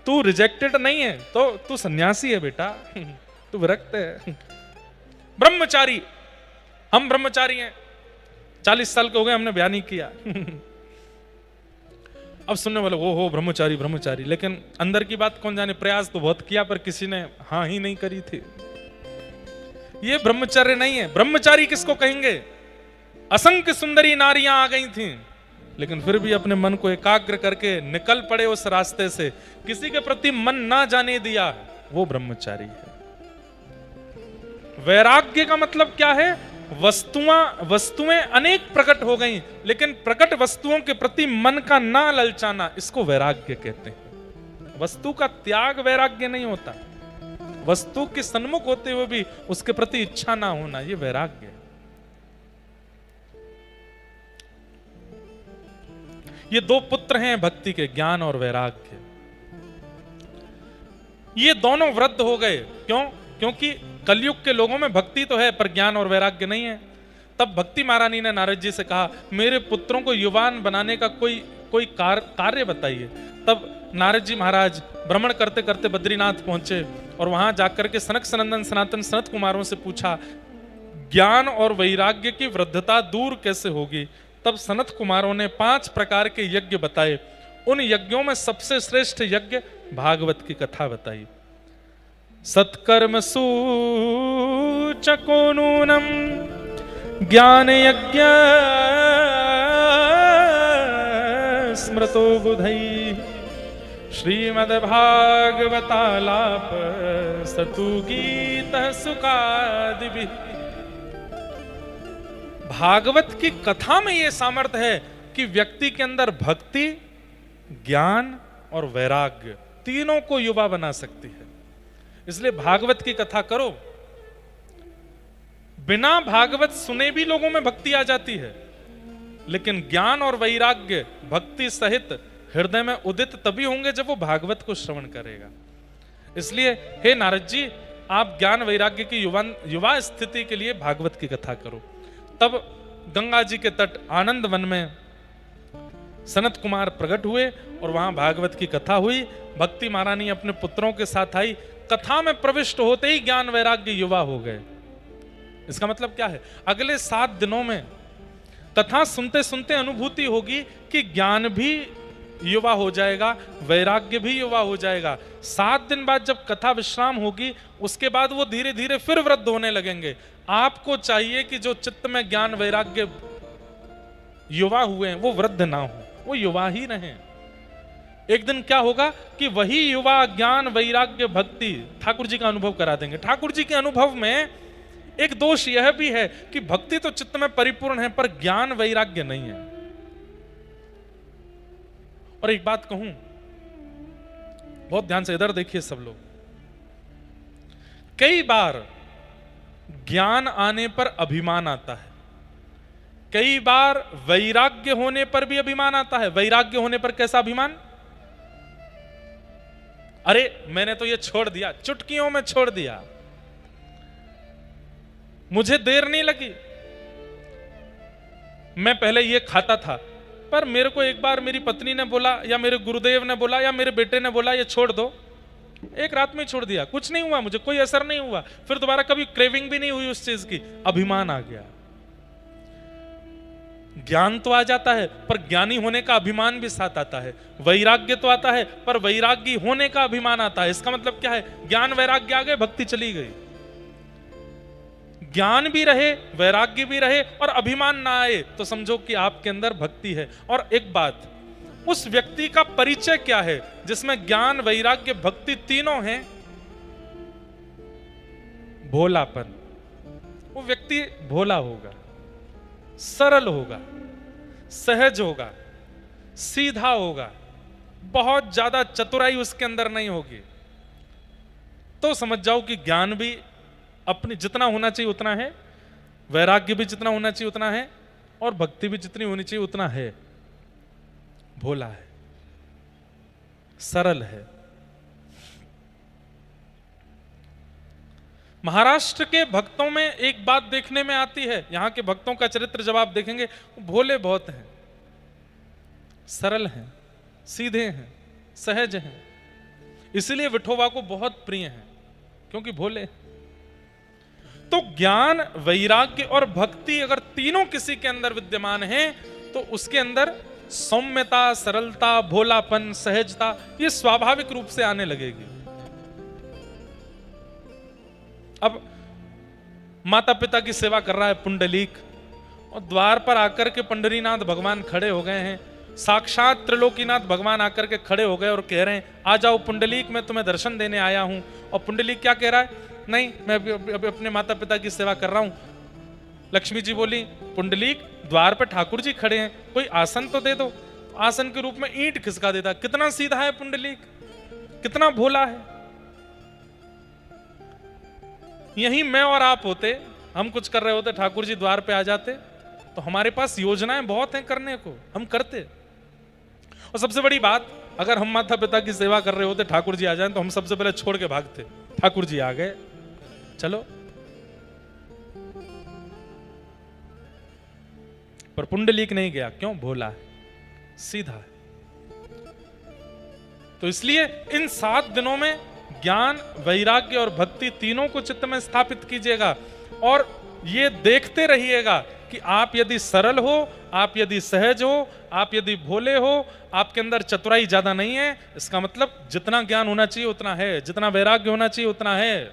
तू रिजेक्टेड नहीं है तो तू सन्यासी है बेटा, तू विरक्त है। ब्रह्मचारी, हम ब्रह्मचारी हैं, 40 साल के हो गए, हमने ब्याह नहीं किया। अब सुनने वाले वो हो ब्रह्मचारी ब्रह्मचारी, लेकिन अंदर की बात कौन जाने, प्रयास तो बहुत किया पर किसी ने हाँ ही नहीं करी थी। ये ब्रह्मचर्य नहीं है। ब्रह्मचारी किसको कहेंगे? असंख्य सुंदरी नारियां आ गई थीं लेकिन फिर भी अपने मन को एकाग्र करके निकल पड़े उस रास्ते से, किसी के प्रति मन ना जाने दिया, वो ब्रह्मचारी है। वैराग्य का मतलब क्या है? वस्तुएं अनेक प्रकट हो गई लेकिन प्रकट वस्तुओं के प्रति मन का ना ललचाना, इसको वैराग्य कहते हैं। वस्तु का त्याग वैराग्य नहीं होता, वस्तु के सन्मुख होते हुए भी उसके प्रति इच्छा ना होना, यह वैराग्य है। ये 2 पुत्र हैं भक्ति के, ज्ञान और वैराग्य। ये दोनों वृद्ध हो गए। क्यों? क्योंकि कलयुग के लोगों में भक्ति तो है पर ज्ञान और वैराग्य नहीं है। तब भक्ति महारानी ने नारद जी से कहा, मेरे पुत्रों को युवान बनाने का कोई कार्य बताइए। तब नारद जी महाराज भ्रमण करते करते बद्रीनाथ पहुंचे और वहां जाकर के सनक सनंदन सनातन सनत कुमारों से पूछा, ज्ञान और वैराग्य की वृद्धता दूर कैसे होगी? तब सनत कुमारों ने 5 प्रकार के यज्ञ बताए। उन यज्ञों में सबसे श्रेष्ठ यज्ञ भागवत की कथा बताई। सत्कर्म सूचको नूनम ज्ञान यज्ञ स्मृतो बुधई श्रीमद्भागवतालाप सतु गीत सुकादि। भागवत की कथा में यह सामर्थ्य है कि व्यक्ति के अंदर भक्ति, ज्ञान और वैराग्य तीनों को युवा बना सकती है। इसलिए भागवत की कथा करो। बिना भागवत सुने भी लोगों में भक्ति आ जाती है, लेकिन ज्ञान और वैराग्य भक्ति सहित हृदय में उदित तभी होंगे जब वो भागवत को श्रवण करेगा। इसलिए हे नारद जी, आप ज्ञान वैराग्य की युवा स्थिति के लिए भागवत की कथा करो। तब गंगा जी के तट आनंद वन में सनत कुमार प्रकट हुए और वहां भागवत की कथा हुई। भक्ति महारानी अपने पुत्रों के साथ आई। कथा में प्रविष्ट होते ही ज्ञान वैराग्य युवा हो गए। इसका मतलब क्या है? अगले 7 दिनों में कथा सुनते सुनते अनुभूति होगी कि ज्ञान भी युवा हो जाएगा, वैराग्य भी युवा हो जाएगा। 7 दिन बाद जब कथा विश्राम होगी, उसके बाद वो धीरे धीरे फिर वृद्ध होने लगेंगे। आपको चाहिए कि जो चित्त में ज्ञान वैराग्य युवा हुए हैं वो वृद्ध ना हो, वो युवा ही रहें। एक दिन क्या होगा कि वही युवा ज्ञान वैराग्य भक्ति ठाकुर जी का अनुभव करा देंगे। ठाकुर जी के अनुभव में एक दोष यह भी है कि भक्ति तो चित्त में परिपूर्ण है, पर ज्ञान वैराग्य नहीं है। और एक बात कहूं, बहुत ध्यान से इधर देखिए सब लोग। कई बार ज्ञान आने पर अभिमान आता है, कई बार वैराग्य होने पर भी अभिमान आता है। वैराग्य होने पर कैसा अभिमान? अरे मैंने तो ये छोड़ दिया, चुटकियों में छोड़ दिया, मुझे देर नहीं लगी। मैं पहले ये खाता था, पर मेरे को एक बार मेरी पत्नी ने बोला या मेरे गुरुदेव ने बोला या मेरे बेटे ने बोला ये छोड़ दो, एक रात में छोड़ दिया, कुछ नहीं हुआ, मुझे कोई असर नहीं हुआ, फिर दोबारा कभी क्रेविंग भी नहीं हुई उस चीज की। अभिमान आ गया। ज्ञान तो आ जाता है, पर ज्ञानी होने का अभिमान भी साथ आता है। वैराग्य तो आता है, पर वैरागी होने का अभिमान आता है। इसका मतलब क्या है? ज्ञान वैराग्य आ गए, भक्ति चली गई। ज्ञान भी रहे, वैराग्य भी रहे और अभिमान ना आए तो समझो कि आपके अंदर भक्ति है। और एक बात, उस व्यक्ति का परिचय क्या है जिसमें ज्ञान वैराग्य भक्ति तीनों हैं? भोलापन। वो व्यक्ति भोला होगा, सरल होगा, सहज होगा, सीधा होगा, बहुत ज्यादा चतुराई उसके अंदर नहीं होगी। तो समझ जाओ कि ज्ञान भी अपनी जितना होना चाहिए उतना है, वैराग्य भी जितना होना चाहिए उतना है, और भक्ति भी जितनी होनी चाहिए उतना है। भोला है, सरल है। महाराष्ट्र के भक्तों में एक बात देखने में आती है, यहां के भक्तों का चरित्र जब आप देखेंगे, वो भोले बहुत हैं, सरल हैं, सीधे हैं, सहज हैं। इसलिए विठोबा को बहुत प्रिय हैं, क्योंकि भोले। तो ज्ञान वैराग्य और भक्ति अगर तीनों किसी के अंदर विद्यमान हैं, तो उसके अंदर सौम्यता, सरलता, भोलापन, सहजता ये स्वाभाविक रूप से आने लगेगी। अब माता पिता की सेवा कर रहा है पुंडलीक, और द्वार पर आकर के पंडरीनाथ भगवान खड़े हो गए हैं। साक्षात त्रिलोकीनाथ भगवान आकर के खड़े हो गए और कह रहे हैं, आ जाओ पुंडलीक, मैं तुम्हें दर्शन देने आया हूं। और पुंडलीक क्या कह रहा है? नहीं, मैं अभी अपने माता पिता की सेवा कर रहा हूं। लक्ष्मी जी बोली, पुंडलीक द्वार पर ठाकुर जी खड़े हैं, कोई आसन तो दे दो। आसन के रूप में ईंट खिसका देता। कितना सीधा है पुंडलीक, कितना भोला है। यही मैं और आप होते, हम कुछ कर रहे होते, ठाकुर जी द्वार पे आ जाते, तो हमारे पास योजनाएं बहुत हैं करने को, हम करते। और सबसे बड़ी बात, अगर हम माता पिता की सेवा कर रहे होते, ठाकुर जी आ जाएं, तो हम सबसे पहले छोड़ के भागते। ठाकुर जी आ गए, चलो। पर पुंडलीक नहीं गया, क्यों? भोला है, सीधा है। तो इसलिए इन 7 दिनों में ज्ञान, वैराग्य और भक्ति तीनों को चित्त में स्थापित कीजिएगा, और ये देखते रहिएगा कि आप यदि सरल हो, आप यदि सहज हो, आप यदि भोले हो, आपके अंदर चतुराई ज्यादा नहीं है, इसका मतलब जितना ज्ञान होना चाहिए उतना है, जितना वैराग्य होना चाहिए उतना है,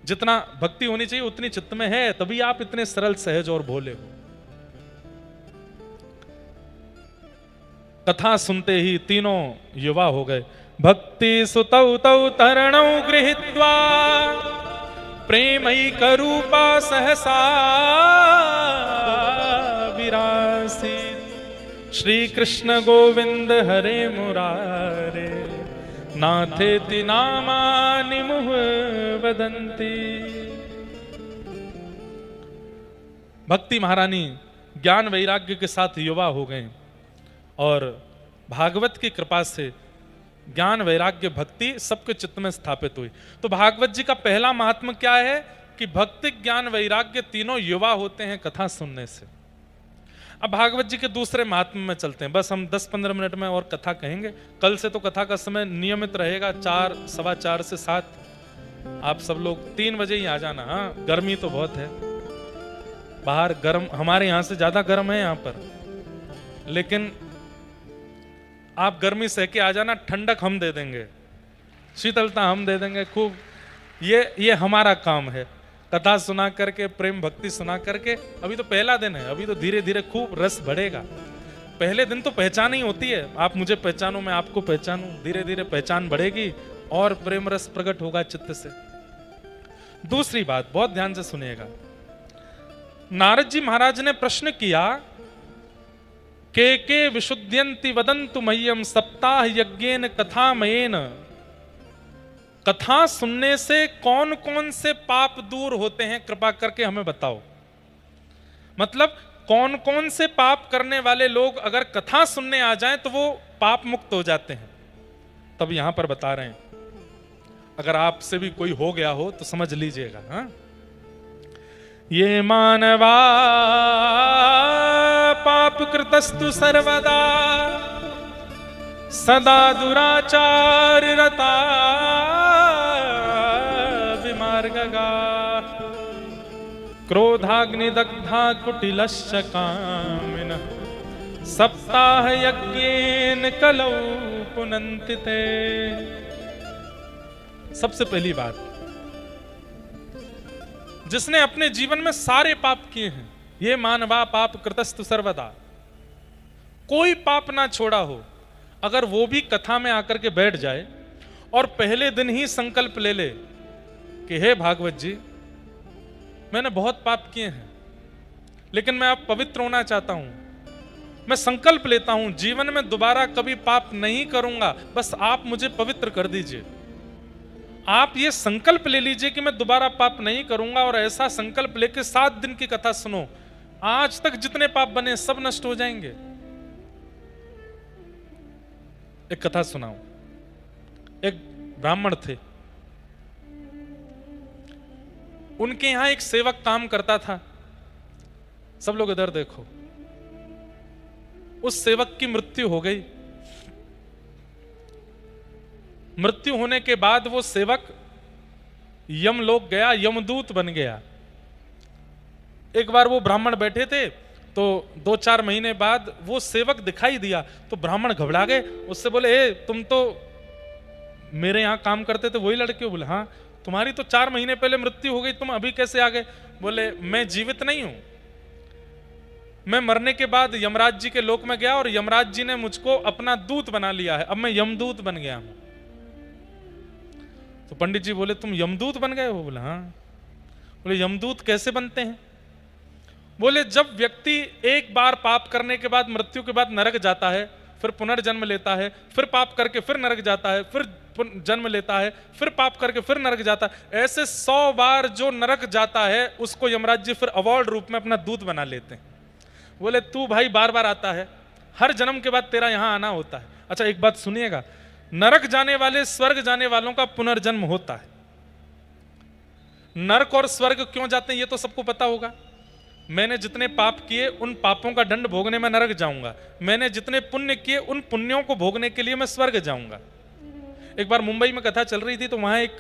जितना भक्ति होनी चाहिए उतनी चित्त में है, तभी आप इतने सरल, सहज और भोले हो। कथा सुनते ही तीनों युवा हो गए। भक्ति सुतौ तौ तरणौ गृहीत्वा प्रेमैक रूपा सहसा विरासी। श्री कृष्ण गोविंद हरे मुरारे नाथेति नामानि मुह वदन्ति। भक्ति महारानी ज्ञान वैराग्य के साथ युवा हो गए और भागवत की कृपा से ज्ञान वैराग्य भक्ति सबके चित्त में स्थापित हुई। तो भागवत जी का पहला महात्म क्या है कि भक्ति ज्ञान वैराग्य तीनों युवा होते हैं कथा सुनने से। अब भागवत जी के दूसरे महात्म में चलते हैं। बस हम 10-15 मिनट में और कथा कहेंगे। कल से तो कथा का समय नियमित रहेगा 4, 4:15 से 7। आप सब लोग 3 बजे ही आ जाना। हाँ, गर्मी तो बहुत है बाहर, गर्म, हमारे यहाँ से ज्यादा गर्म है यहाँ पर, लेकिन आप गर्मी सह के आ जाना, ठंडक हम दे देंगे, शीतलता हम दे देंगे खूब। ये हमारा काम है, कथा सुना करके, प्रेम भक्ति सुना करके। अभी तो पहला दिन है, अभी तो धीरे धीरे खूब रस बढ़ेगा। पहले दिन तो पहचान ही होती है, आप मुझे पहचानो मैं आपको पहचानूं, धीरे धीरे पहचान बढ़ेगी और प्रेम रस प्रकट होगा चित्त से। दूसरी बात बहुत ध्यान से सुनिएगा। नारद जी महाराज ने प्रश्न किया, के विशुद्ध्यन्ति वदन्तु मह्यम सप्ताह यज्ञेन कथामयेन। कथा सुनने से कौन कौन से पाप दूर होते हैं, कृपा करके हमें बताओ। मतलब कौन कौन से पाप करने वाले लोग अगर कथा सुनने आ जाएं तो वो पाप मुक्त हो जाते हैं। तब यहां पर बता रहे हैं, अगर आपसे भी कोई हो गया हो तो समझ लीजिएगा। हाँ, ये मानवा पाप कृतस्तु सर्वदा सदा दुराचार रता विमार्गगा क्रोधाग्निदग्धा कुटिलश्च कामिनः सप्ताह यज्ञेन कलौ पुनन्ति ते। सबसे पहली बात, जिसने अपने जीवन में सारे पाप किए हैं, ये मानवा पाप कृतस्तु सर्वदा, कोई पाप ना छोड़ा हो, अगर वो भी कथा में आकर के बैठ जाए और पहले दिन ही संकल्प ले ले कि हे भागवत जी, मैंने बहुत पाप किए हैं लेकिन मैं अब पवित्र होना चाहता हूं, मैं संकल्प लेता हूं जीवन में दोबारा कभी पाप नहीं करूंगा, बस आप मुझे पवित्र कर दीजिए। आप ये संकल्प ले लीजिए कि मैं दोबारा पाप नहीं करूंगा, और ऐसा संकल्प लेके 7 दिन की कथा सुनो, आज तक जितने पाप बने सब नष्ट हो जाएंगे। एक कथा सुनाऊं। एक ब्राह्मण थे, उनके यहां एक सेवक काम करता था। सब लोग इधर देखो। उस सेवक की मृत्यु हो गई। मृत्यु होने के बाद वो सेवक यमलोक गया, यमदूत बन गया। एक बार वो ब्राह्मण बैठे थे तो 2-4 महीने बाद वो सेवक दिखाई दिया तो ब्राह्मण घबरा गए। उससे बोले, ए तुम तो मेरे यहां काम करते थे, वही लड़के हो? बोले हाँ। तुम्हारी तो 4 महीने पहले मृत्यु हो गई, तुम अभी कैसे आ गए? बोले मैं जीवित नहीं हूं, मैं मरने के बाद यमराज जी के लोक में गया और यमराज जी ने मुझको अपना दूत बना लिया है, अब मैं यमदूत बन गया हूं। तो पंडित जी बोले, तुम यमदूत बन गए हो? बोले हाँ। बोले यमदूत कैसे बनते हैं? बोले जब व्यक्ति एक बार पाप करने के बाद मृत्यु के बाद नरक जाता है, फिर पुनर्जन्म लेता है, फिर पाप करके फिर नरक जाता है, फिर जन्म लेता है, फिर पाप करके फिर नरक जाता है, ऐसे 100 बार जो नरक जाता है उसको यमराज जी फिर अवार्ड रूप में अपना दूत बना लेते हैं। बोले तू भाई बार बार आता है, हर जन्म के बाद तेरा यहां आना होता है। अच्छा एक बात सुनिएगा, नरक जाने वाले स्वर्ग जाने वालों का पुनर्जन्म होता है। नरक और स्वर्ग क्यों जाते हैं ये तो सबको पता होगा। मैंने जितने पाप किए उन पापों का दंड भोगने में नरक जाऊंगा, मैंने जितने पुण्य किए उन पुण्यों को भोगने के लिए मैं स्वर्ग जाऊंगा। एक बार मुंबई में कथा चल रही थी तो वहां एक